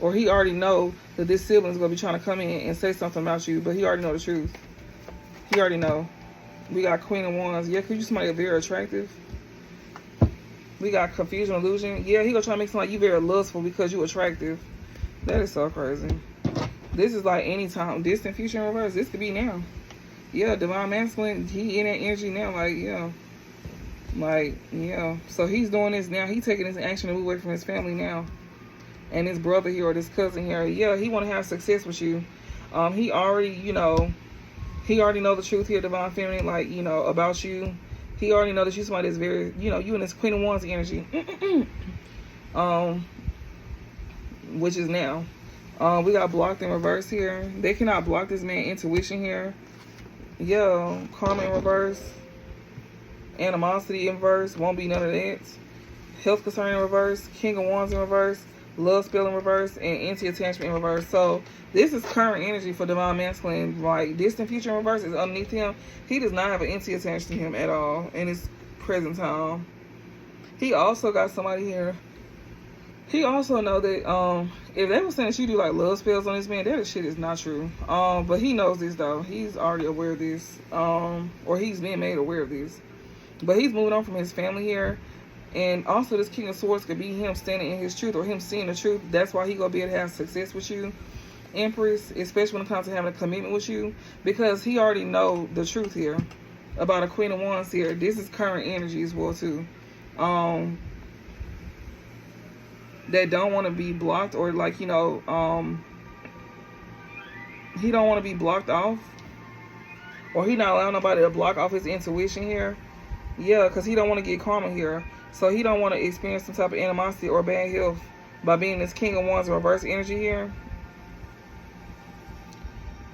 S1: or he already know that this sibling is going to be trying to come in and say something about you, but he already know the truth. He already know. We got Queen of Wands. Yeah, because you somebody very attractive. We got confusion, illusion. Yeah, he gonna try to make it sound like you very lustful because you attractive. That is so crazy. This is like anytime, distant future in reverse. This could be now. Yeah, divine masculine, he in that energy now. Like, yeah. Like, yeah. So he's doing this now. He's taking this action to move away from his family now. And his brother here or this cousin here. Yeah, he want to have success with you. He already, he already know the truth here, divine feminine, like, about you. He already know that you somebody that's very, you in this Queen of Wands energy. Which is now. We got blocked in reverse here. They cannot block this man intuition here. Yeah, karma in reverse. Animosity in reverse. Won't be none of that. Health concern in reverse. King of Wands in reverse. Love spell in reverse. And anti-attachment in reverse. So this is current energy for divine masculine. Like, distant future in reverse is underneath him. He does not have an anti attached to him at all in his present time. He also got somebody here. He also know that if they were saying that you do like love spells on this man, that shit is not true. But he knows this though. He's already aware of this. Or he's being made aware of this. But he's moving on from his family here. And also this King of Swords could be him standing in his truth or him seeing the truth. That's why he gonna be able to have success with you, Empress, especially when it comes to having a commitment with you, because he already know the truth here about a Queen of Wands here. This is current energy as well too. That don't want to be blocked, or like, he don't want to be blocked off, or he not allowing nobody to block off his intuition here. Yeah, because he don't want to get karma here. So he don't want to experience some type of animosity or bad health by being this King of Wands reverse energy here.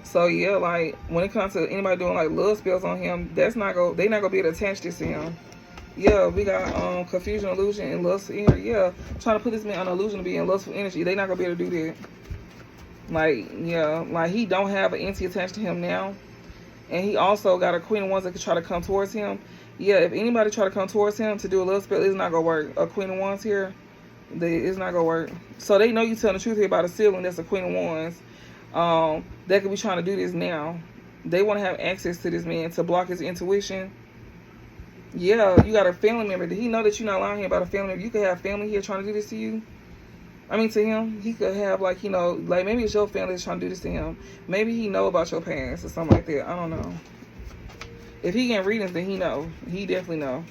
S1: So yeah, like when it comes to anybody doing like love spells on him, they not gonna be able to attach this to him. Yeah, we got confusion, illusion, and lust in here. Yeah, trying to put this man on illusion to be in lustful energy. They not gonna be able to do that. Like, yeah, like he don't have an entity attached to him now. And he also got a Queen of Wands that could try to come towards him. Yeah, if anybody try to come towards him to do a love spell, it's not gonna work. A Queen of Wands here, it's not gonna work. So they know you telling the truth here about a sibling that's a Queen of Wands. That could be trying to do this now. They want to have access to this man to block his intuition. Yeah, you got a family member. Did he know that you're not lying here about a family member? You could have family here trying to do this to you. I mean, to him, he could have like, like maybe it's your family that's trying to do this to him. Maybe he know about your past or something like that. I don't know. If he can read then he know. He definitely know.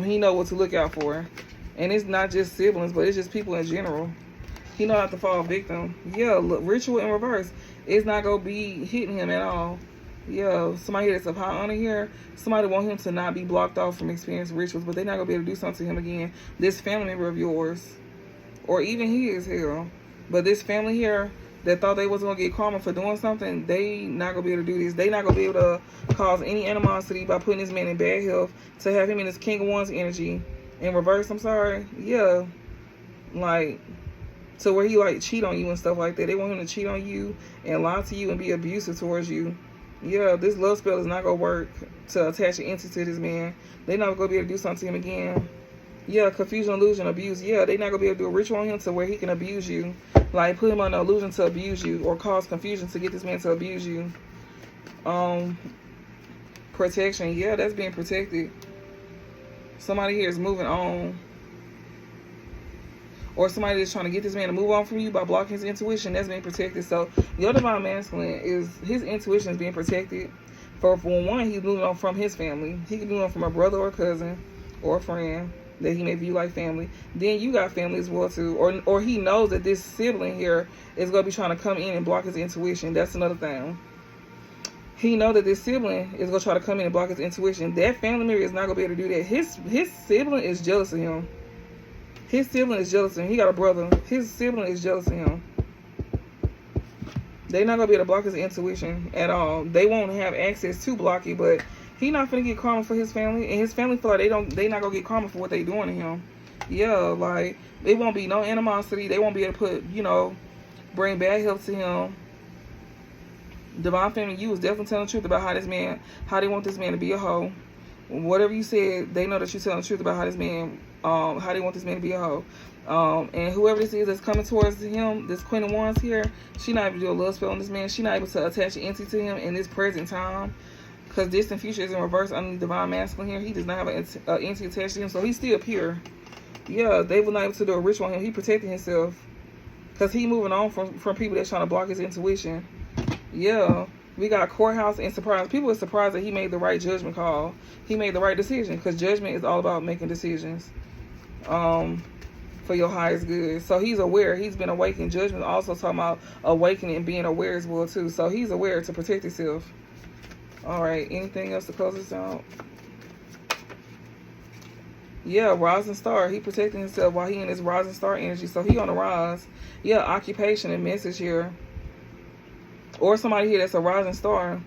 S1: He know what to look out for. And it's not just siblings, but it's just people in general. He know not to fall victim. Yeah, look, ritual in reverse. It's not going to be hitting him at all. Yeah, somebody that's of high honor here. Somebody want him to not be blocked off from experiencing rituals, but they're not going to be able to do something to him again. This family member of yours, or even his, hell. But this family here that thought they was going to get karma for doing something, they not going to be able to do this. They not going to be able to cause any animosity by putting this man in bad health, to have him in this King of Wands energy. In reverse, I'm sorry. Yeah. Like, to where he like cheat on you and stuff like that. They want him to cheat on you and lie to you and be abusive towards you. Yeah, this love spell is not going to work to attach an entity to this man. They not going to be able to do something to him again. Yeah, confusion, illusion, abuse. Yeah, they not going to be able to do a ritual on him to where he can abuse you. Like, put him on an illusion to abuse you or cause confusion to get this man to abuse you. Protection. Yeah, that's being protected. Somebody here is moving on. Or somebody that's trying to get this man to move on from you by blocking his intuition, that's being protected. So your divine masculine his intuition is being protected. For one, he's moving on from his family. He can move on from a brother or a cousin or a friend that he may view like family. Then you got family as well too. Or he knows that this sibling here is going to be trying to come in and block his intuition. That's another thing. He know that this sibling is going to try to come in and block his intuition. That family member is not going to be able to do that. His sibling is jealous of him. His sibling is jealous of him. He got a brother. His sibling is jealous of him. They not going to be able to block his intuition at all. They won't have access to block it, but he not finna get karma for his family. And his family feel like they not going to get karma for what they doing to him. Yeah, like, it won't be no animosity. They won't be able to put, bring bad health to him. Divine family, you was definitely telling the truth about how they want this man to be a hoe. Whatever you said, they know that you're telling the truth about how this man how they want this man to be a hoe. And whoever this is that's coming towards him, this Queen of Wands here, she not able to do a love spell on this man. She not able to attach an entity to him in this present time. Because distant future is in reverse underneath divine masculine here. He does not have an entity attached to him. So he's still pure. Yeah, they were not able to do a ritual on him. He protected himself. Because he moving on from people that's trying to block his intuition. Yeah. We got courthouse and surprise. People are surprised that he made the right judgment call. He made the right decision. Because judgment is all about making decisions. For your highest good. So he's aware. He's been awakened. Judgment also talking about awakening and being aware as well too. So he's aware to protect himself. Alright, anything else to close this out? Yeah, rising star. He protecting himself while he in his rising star energy. So he on the rise. Yeah, occupation and message here. Or somebody here that's a rising star.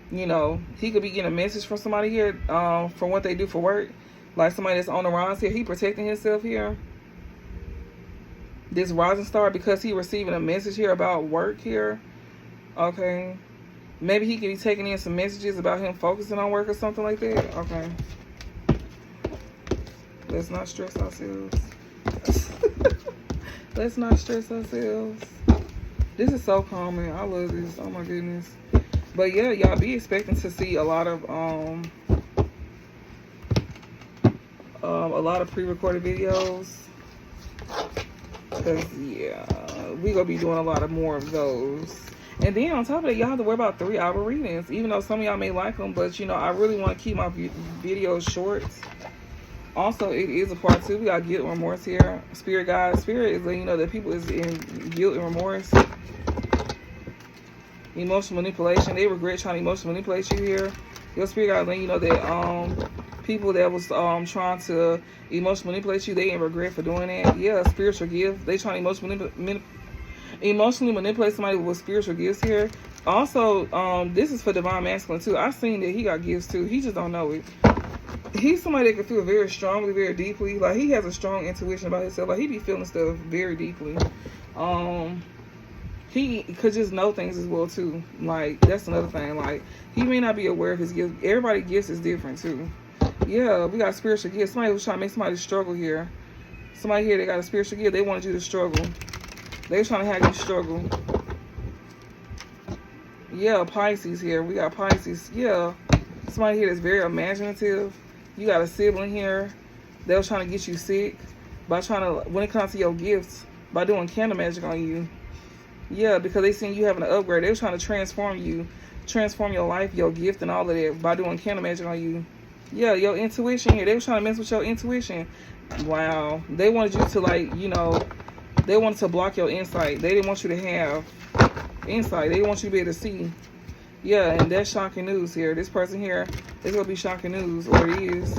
S1: You know, he could be getting a message from somebody here from what they do for work. Like somebody that's on the rise here. He protecting himself here. This rising star, because he receiving a message here about work here. Okay. Maybe he could be taking in some messages about him focusing on work or something like that. Okay. Let's not stress ourselves. Let's not stress ourselves. This is so calming. I love this. Oh my goodness. But yeah, y'all be expecting to see a lot of pre-recorded videos. Cause yeah, we gonna be doing a lot of more of those. And then on top of that, y'all have to worry about 3-hour readings. Even though some of y'all may like them, but you know, I really want to keep my videos short. Also, it is a part 2. We got guilt and remorse here. Spirit guide. Spirit is letting you know that people is in guilt and remorse. Emotional manipulation. They regret trying to emotionally manipulate you here. Your spirit guide letting you know that people that was trying to emotionally manipulate you, they in regret for doing that. Yeah, spiritual gift. They trying to emotionally manipulate somebody with spiritual gifts here. Also, this is for divine masculine too. I've seen that he got gifts too. He just don't know it. He's somebody that can feel very strongly, very deeply. Like he has a strong intuition about himself. Like he be feeling stuff very deeply. He could just know things as well too. Like that's another thing. Like he may not be aware of his gifts. Everybody's gifts is different too. Yeah, we got spiritual gifts. Somebody was trying to make somebody struggle here. Somebody here that got a spiritual gift, they wanted you to struggle. They were trying to have you struggle. Yeah, Pisces here. We got Pisces. Yeah. Somebody here that's very imaginative. You got a sibling here. They were trying to get you sick by trying to, when it comes to your gifts, by doing candle magic on you. Yeah, because they seen you having an upgrade. They were trying to transform you, transform your life, your gift, and all of that by doing candle magic on you. Yeah, your intuition here. They were trying to mess with your intuition. Wow. They wanted you to, like, you know, they wanted to block your insight. They didn't want you to have insight. They didn't want you to be able to see. Yeah, and that's shocking news here. This person here is going to be shocking news, or it is.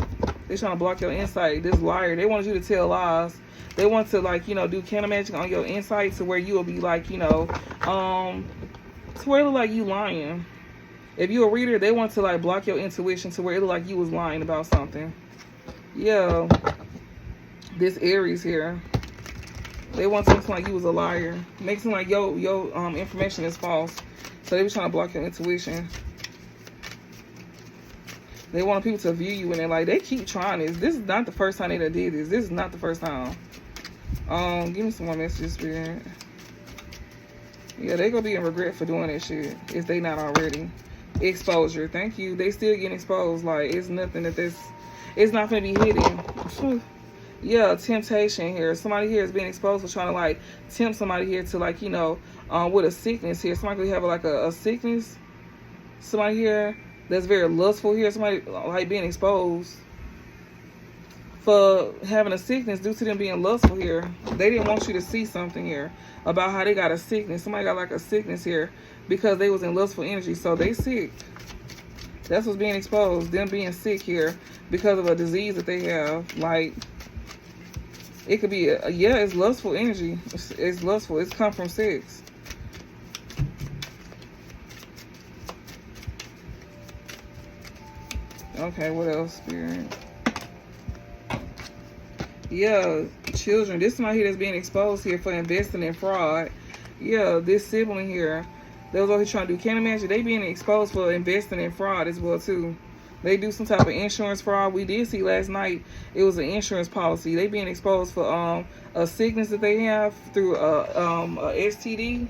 S1: They're trying to block your insight. This liar. They wanted you to tell lies. They want to, like, you know, do candle magic on your insight to where you will be, like, you know, to where it look like you lying. If you're a reader, they want to, like, block your intuition to where it look like you was lying about something. Yeah. This Aries here. They want to seem like you was a liar. Makes it like your information is false. So they were trying to block your intuition. They want people to view you and they're like, they keep trying this. This is not the first time they done did this. This is not the first time. Give me some more messages, Spirit. Yeah, they gonna be in regret for doing that shit if they not already. Exposure. Thank you. They still getting exposed. Like, it's nothing that this, it's not gonna be hidden. Yeah, temptation here. Somebody here is being exposed for trying to, like, tempt somebody here to, like, you know, with a sickness here. Somebody could have, like, a sickness. Somebody here that's very lustful here. Somebody, like, being exposed for having a sickness due to them being lustful here. They didn't want you to see something here about how they got a sickness. Somebody got, like, a sickness here because they was in lustful energy. So they sick. That's what's being exposed. Them being sick here because of a disease that they have. Like, it could be, yeah, it's lustful energy. It's lustful. It's come from sex. Okay, what else, Spirit? Yeah, children. This somebody here that's being exposed here for investing in fraud. Yeah, this sibling here, they was always trying to do candle magic. They being exposed for investing in fraud as well, too. They do some type of insurance fraud. We did see last night it was an insurance policy. They being exposed for a sickness that they have through a STD.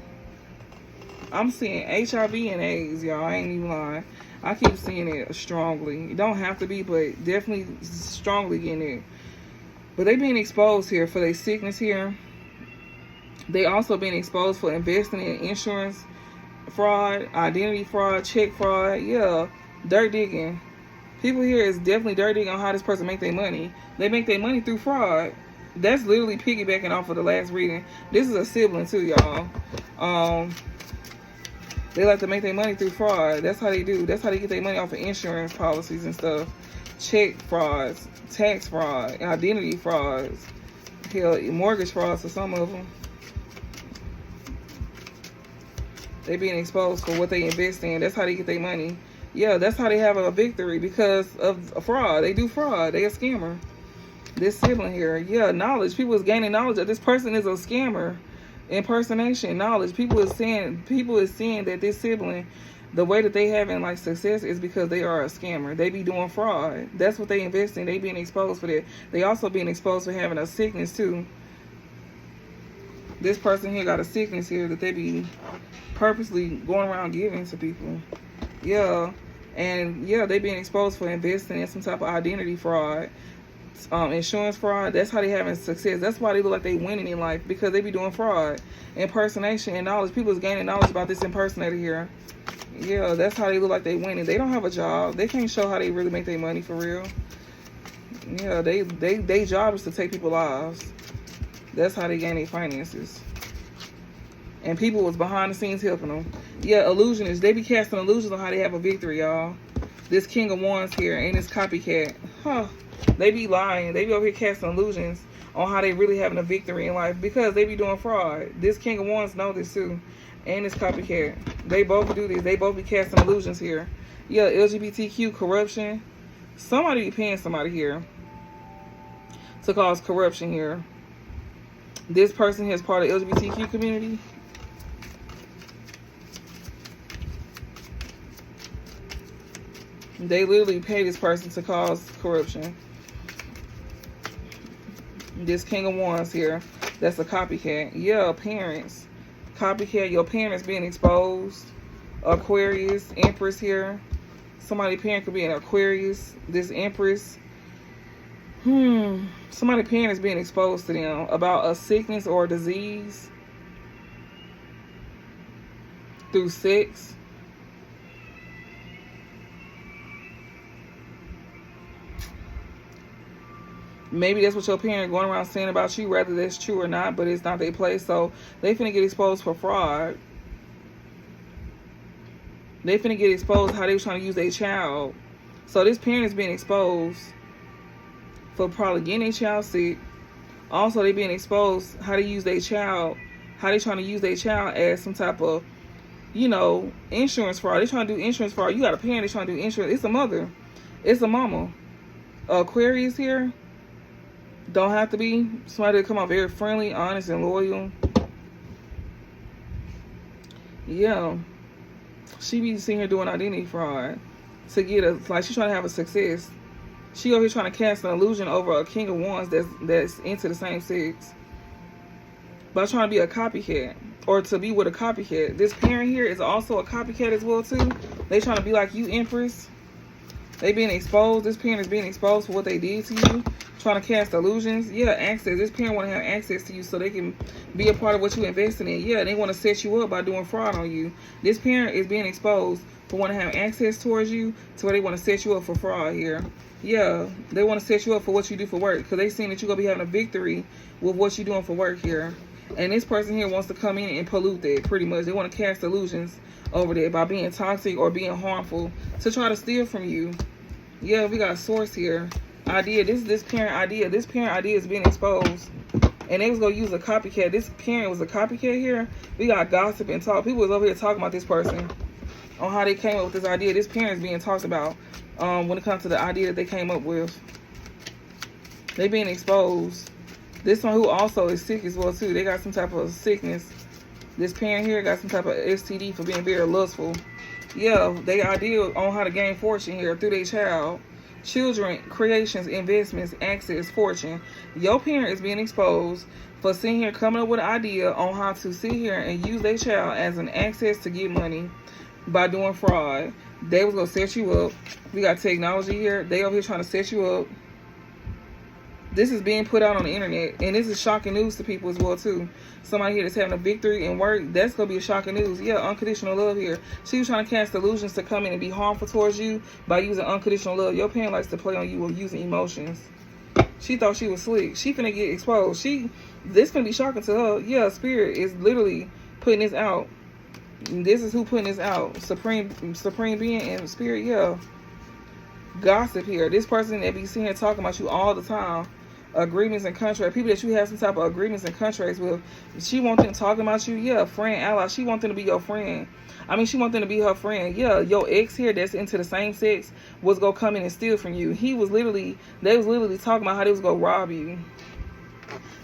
S1: I'm seeing HIV and AIDS, y'all. I ain't even lying. I keep seeing it strongly. You don't have to be, but definitely strongly getting it. But they being exposed here for their sickness here. They also being exposed for investing in insurance fraud, identity fraud, check fraud. Yeah, dirt digging. People here is definitely dirt digging on how this person make their money. They make their money through fraud. That's literally piggybacking off of the last reading. This is a sibling too, y'all. They like to make their money through fraud. That's how they do. That's how they get their money off of insurance policies and stuff. Check frauds, tax fraud, identity frauds, hell, mortgage frauds for some of them. They being exposed for what they invest in. That's how they get their money. Yeah, that's how they have a victory, because of fraud. They do fraud. They a scammer. This sibling here. Yeah, knowledge. People is gaining knowledge that this person is a scammer. Impersonation, knowledge. People is seeing that this sibling, the way that they having like success is because they are a scammer. They be doing fraud. That's what they invest in. They being exposed for that. They also being exposed for having a sickness too. This person here got a sickness here that they be purposely going around giving to people. Yeah. And yeah, they being exposed for investing in some type of identity fraud, insurance fraud. That's how they having success. That's why they look like they winning in life, because they be doing fraud, impersonation, and knowledge. People is gaining knowledge about this impersonator here. Yeah, that's how they look like they winning. They don't have a job. They can't show how they really make their money for real. Yeah, they job is to take people's lives. That's how they gain their finances. And people was behind the scenes helping them. Yeah, illusionists. They be casting illusions on how they have a victory, y'all. This King of Wands here and this copycat. Huh. They be lying. They be over here casting illusions on how they really having a victory in life, because they be doing fraud. This King of Wands know this too. And this copycat. They both do this. They both be casting illusions here. Yeah, LGBTQ corruption. Somebody be paying somebody here to cause corruption here. This person here is part of the LGBTQ community. They literally pay this person to cause corruption. This King of Wands here, that's a copycat. Yeah, parents. Copycat, your parents being exposed. Aquarius, Empress here. Somebody parent could be an Aquarius. This Empress. Somebody parent is being exposed to them about a sickness or a disease through sex. Maybe that's what your parent going around saying about you, whether that's true or not, but it's not their place. So they finna get exposed for fraud. They finna get exposed how they was trying to use their child. So this parent is being exposed for probably getting their child sick. Also, they being exposed how they use their child, how they trying to use their child as some type of, you know, insurance fraud. They trying to do insurance fraud. You got a parent that's trying to do insurance. It's a mother. It's a mama. Aquarius here. Don't have to be. Somebody that come out very friendly, honest, and loyal. Yeah. She be sitting here doing identity fraud to get a, like, she's trying to have a success. She over here trying to cast an illusion over a King of Wands that's into the same sex. But trying to be a copycat, or to be with a copycat. This parent here is also a copycat as well too. They trying to be like you, Empress. They being exposed. This parent is being exposed for what they did to you. Trying to cast illusions. Yeah, access. This parent want to have access to you so they can be a part of what you invested in. Yeah, they want to set you up by doing fraud on you. This parent is being exposed for want to have access towards you to where they want to set you up for fraud here. Yeah, they want to set you up for what you do for work, because they seen that you're going to be having a victory with what you're doing for work here. And this person here wants to come in and pollute that, pretty much. They want to cast illusions over there by being toxic or being harmful to try to steal from you. Yeah, we got a source here. Idea. This parent idea. This parent idea is being exposed. And they was going to use a copycat. This parent was a copycat here. We got gossip and talk. People was over here talking about this person on how they came up with this idea. This parent is being talked about when it comes to the idea that they came up with. They being exposed. This one who also is sick as well too. They got some type of sickness. This parent here got some type of STD for being very lustful. Yeah, they ideal on how to gain fortune here through their child. Children, creations, investments, access, fortune. Your parent is being exposed for sitting here coming up with an idea on how to sit here and use their child as an access to get money by doing fraud. They was gonna set you up. We got technology here. They over here trying to set you up. This is being put out on the internet, and this is shocking news to people as well too. Somebody here that's having a victory in work, that's gonna be a shocking news. Yeah, unconditional love here. She was trying to cast illusions to come in and be harmful towards you by using unconditional love. Your parent likes to play on you with using emotions. She thought she was slick. She finna get exposed. This gonna be shocking to her. Yeah, spirit is literally putting this out. This is who putting this out. Supreme being and spirit. Yeah, gossip here. This person that be sitting here talking about you all the time. Agreements and contracts, people that you have some type of agreements and contracts with, she want them talking about you. Yeah, friend, ally, she want them to be your friend. I mean, she want them to be her friend. Yeah, your ex here that's into the same sex was gonna come in and steal from you. They was literally talking about how they was gonna rob you.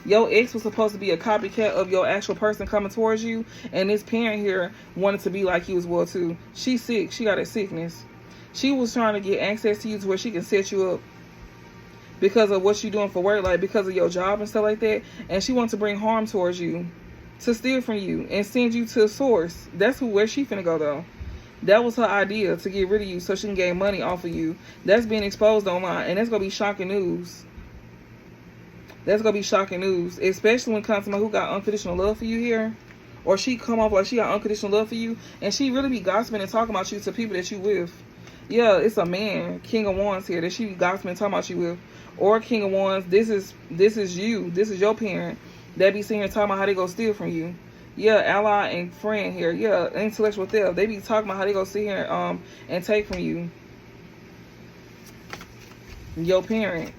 S1: Your ex was supposed to be a copycat of your actual person coming towards you, and this parent here wanted to be like you as well too. She's sick, she got a sickness. She was trying to get access to you to where she can set you up because of what you're doing for work, like because of your job and stuff like that. And she wants to bring harm towards you, to steal from you and send you to a source. That's where she finna go though. That was her idea, to get rid of you so she can gain money off of you. That's being exposed online, and that's gonna be shocking news. That's gonna be shocking news, especially when it comes to somebody who got unconditional love for you here, or she come off like she got unconditional love for you, and she really be gossiping and talking about you to people that you with. Yeah, it's a man, King of Wands here, that she be gossiping and talking about you with. Or King of Wands, this is you. This is your parent that be sitting here talking about how they go steal from you. Yeah, ally and friend here. Yeah, intellectual theft. They be talking about how they go sit here and take from you. Your parent.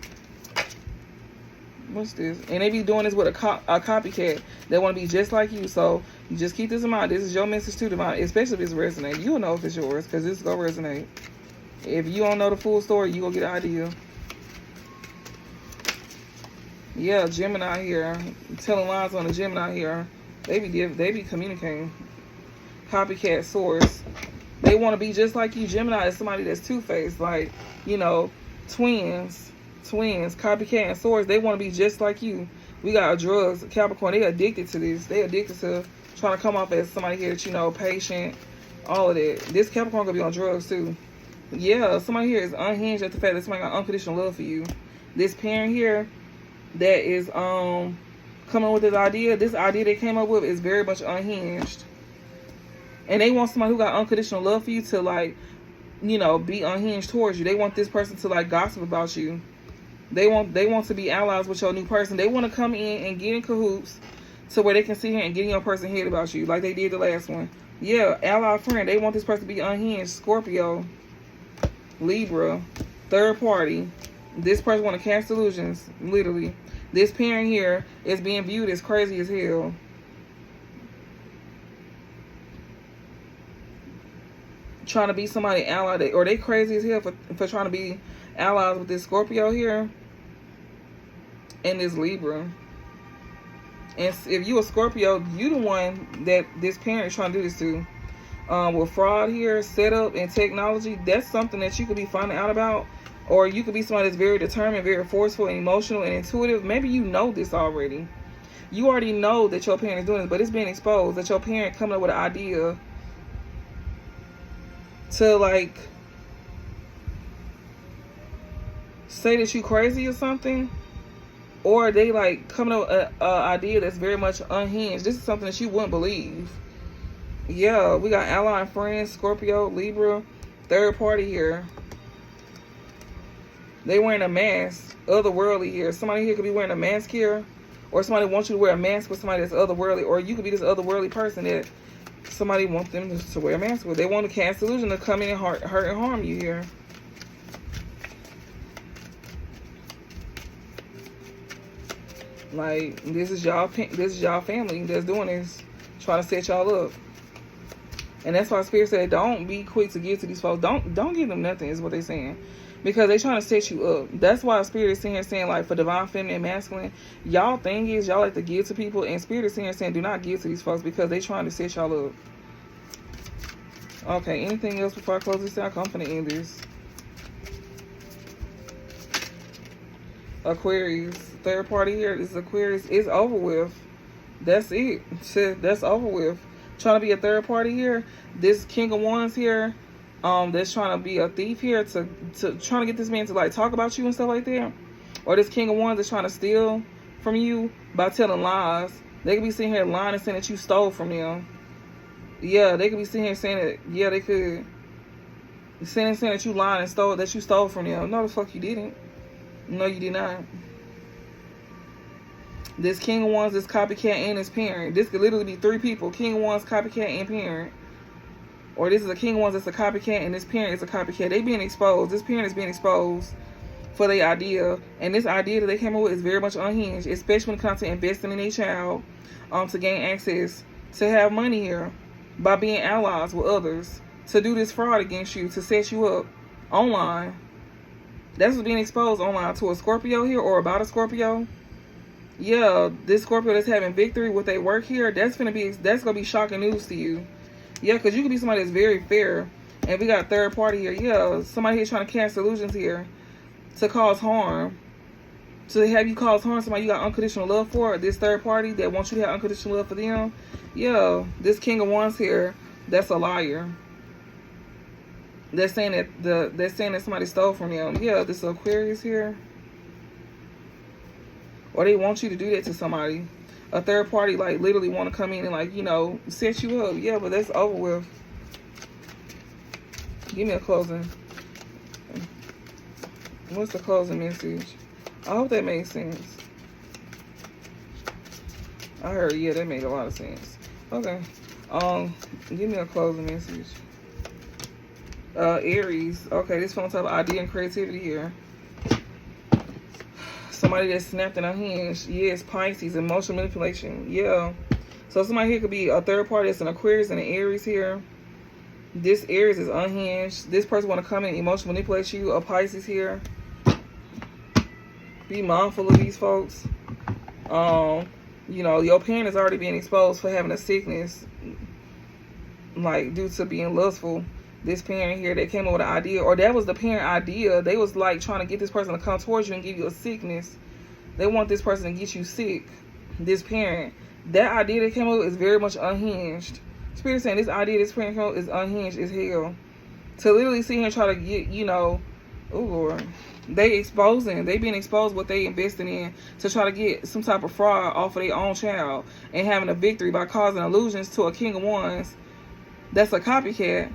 S1: What's this? And they be doing this with a copycat. They want to be just like you. So just keep this in mind. This is your message to divine, especially if it's resonate. You'll know if it's yours, because this is gonna resonate. If you don't know the full story, you gonna get an idea. Yeah, Gemini here. Telling lies on the Gemini here. They be communicating. Copycat source. They want to be just like you. Gemini is somebody that's two-faced. Like, you know, twins. Copycat and source. They want to be just like you. We got drugs. Capricorn, they addicted to this. They addicted to trying to come off as somebody here that, you know, patient. All of that. This Capricorn gonna be on drugs too. Yeah, somebody here is unhinged at the fact that somebody got unconditional love for you. This parent here that is coming with this idea they came up with is very much unhinged, and they want somebody who got unconditional love for you to, like, you know, be unhinged towards you. They want this person to, like, gossip about you. They want to be allies with your new person. They want to come in and get in cahoots to where they can sit here and get in your person's head about you, like they did the last one. Yeah, ally friend. They want this person to be unhinged. Scorpio, Libra, third party. This person want to cast illusions, literally. This parent here is being viewed as crazy as hell. Trying to be somebody ally, or they crazy as hell for trying to be allies with this Scorpio here and this Libra. And if you a Scorpio, you the one that this parent is trying to do this to. With fraud here, setup, and technology, that's something that you could be finding out about. Or you could be somebody that's very determined, very forceful, and emotional, and intuitive. Maybe you know this already. You already know that your parent is doing this, but it's being exposed that your parent coming up with an idea to, like, say that you crazy or something. Or they, like, coming up with an idea that's very much unhinged. This is something that you wouldn't believe. Yeah, we got ally and friends, Scorpio, Libra, third party here. They wearing a mask, otherworldly here. Somebody here could be wearing a mask here, or somebody wants you to wear a mask with somebody that's otherworldly, or you could be this otherworldly person that somebody wants them to wear a mask with. They want to cast illusion to come in and hurt and harm you here. Like, this is y'all family that's doing this, trying to set y'all up. And that's why Spirit said, don't be quick to give to these folks. Don't give them nothing, is what they're saying. Because they trying to set you up. That's why Spirit is sitting here saying, like, for divine feminine and masculine, y'all thing is y'all like to give to people, and Spirit is sitting here saying, do not give to these folks because they trying to set y'all up. Okay, anything else before I close this out? I'm finna end this. Aquarius. Third party here. This is Aquarius. It's over with. That's it. Shit, that's over with. Trying to be a third party here. This King of Wands here. That's trying to be a thief here to trying to get this man to like talk about you and stuff like that. Or this King of Wands is trying to steal from you by telling lies. They could be sitting here lying and saying that you stole from them. Yeah, they could be sitting here saying that. Yeah, they could saying that you lied and stole that you stole from them. No, the fuck you didn't. No, you did not. This King of Wands, this copycat and his parent. This could literally be three people: King of Wands, copycat, and parent. Or this is a King of Wands that's a copycat and this parent is a copycat. They being exposed. This parent is being exposed for their idea, and this idea that they came up with is very much unhinged, especially when it comes to investing in a child, to gain access to have money here by being allies with others, to do this fraud against you, to set you up online. That's what's being exposed online to a Scorpio here, or about a Scorpio. Yeah, this Scorpio that's having victory with their work here, that's gonna be shocking news to you. Yeah, because you could be somebody that's very fair, and we got third party here. Yeah, somebody here trying to cast illusions here to cause harm, to have you cause harm to somebody you got unconditional love for. This third party that wants you to have unconditional love for them. Yeah, this King of Wands here, that's a liar. They're saying that somebody stole from them. Yeah, this Aquarius here, or they want you to do that to somebody. A third party like literally want to come in and like, you know, set you up. Yeah, but that's over with. Give me a closing. What's the closing message? I hope that made sense. I heard, yeah, that made a lot of sense. Okay. Give me a closing message. Aries. Okay, this phone type of idea and creativity here. Somebody that's snapped and unhinged. Yes, Pisces, emotional manipulation. Yeah. So somebody here could be a third party that's an Aquarius and an Aries here. This Aries is unhinged. This person want to come in and emotionally manipulate you. A Pisces here. Be mindful of these folks. You know, your parent is already being exposed for having a sickness, like due to being lustful. This parent here that came up with an idea, or that was the parent idea. They was like trying to get this person to come towards you and give you a sickness. They want this person to get you sick. This parent, that idea that came up with is very much unhinged. Spirit saying this idea this parent came up with is unhinged as hell. To literally sit here and try to get, you know, oh Lord, they being exposed what they invested in to try to get some type of fraud off of their own child and having a victory by causing illusions to a King of Wands that's a copycat.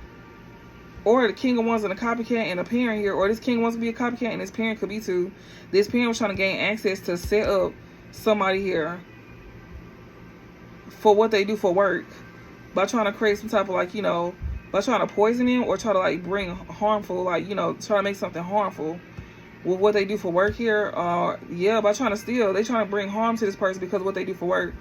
S1: Or the King of Wands and a copycat and a parent here. Or this King wants to be a copycat and this parent could be too. This parent was trying to gain access to set up somebody here for what they do for work. By trying to create some type of like, you know, by trying to poison him or try to like bring harmful, like, you know, try to make something harmful with what they do for work here. Yeah, by trying to steal. They trying to bring harm to this person because of what they do for work.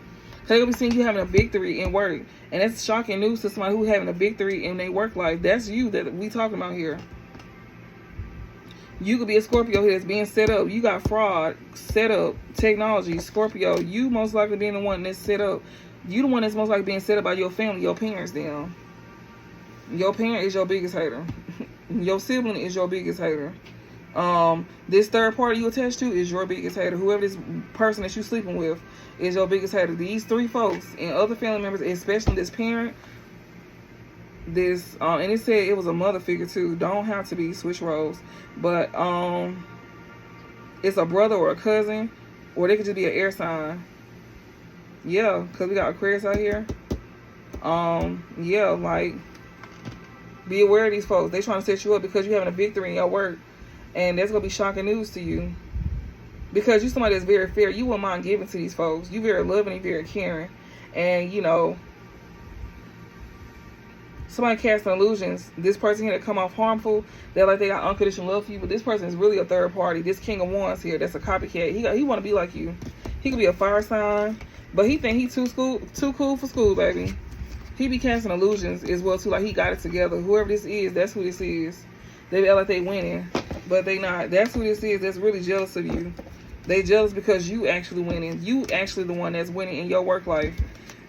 S1: They'll be seeing you having a victory in work. And that's shocking news to somebody who's having a victory in their work life. That's you that we talking about here. You could be a Scorpio here that's being set up. You got fraud, set up, technology, Scorpio. You most likely being the one that's set up. You the one that's most likely being set up by your family, your parents then. Your parent is your biggest hater. Your sibling is your biggest hater. This third party you attached to is your biggest hater. Whoever this person that you sleeping with is your biggest hater. These three folks and other family members, especially this parent, this and it said it was a mother figure too. Don't have to be, switch roles, but it's a brother or a cousin, or they could just be an air sign. Yeah, because we got Aquarius out here. Yeah, like be aware of these folks. They trying to set you up because you're having a victory in your work. And that's going to be shocking news to you. Because you're somebody that's very fair. You wouldn't mind giving to these folks. You very loving and very caring. And, you know, somebody casting illusions. This person here that come off harmful. They're like they got unconditional love for you. But this person is really a third party. This King of Wands here, that's a copycat. He want to be like you. He could be a fire sign. But he think he too cool for school, baby. He be casting illusions as well, too. Like he got it together. Whoever this is, that's who this is. They act like they winning, but they not. That's who this is that's really jealous of you. They jealous because you actually winning. You actually the one that's winning in your work life.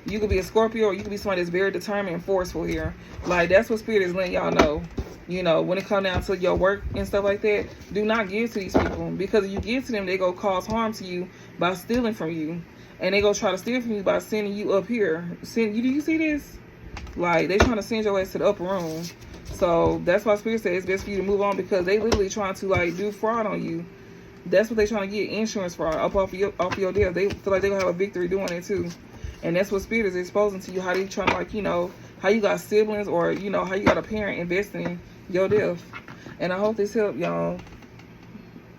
S1: You could be a Scorpio, or you could be somebody that's very determined and forceful here. Like, that's what Spirit is letting y'all know. You know, when it comes down to your work and stuff like that, do not give to these people. Because if you give to them, they go cause harm to you by stealing from you. And they go try to steal from you by sending you up here. Do you see this? Like, they trying to send your ass to the upper room. So that's why Spirit says it's best for you to move on, because they literally trying to, like, do fraud on you. That's what they trying to get, insurance fraud up off your deal. They feel like they gonna have a victory doing it too. And that's what Spirit is exposing to you, how they trying to, like, you know, how you got siblings, or, you know, how you got a parent investing in your death. And I hope this helped, y'all.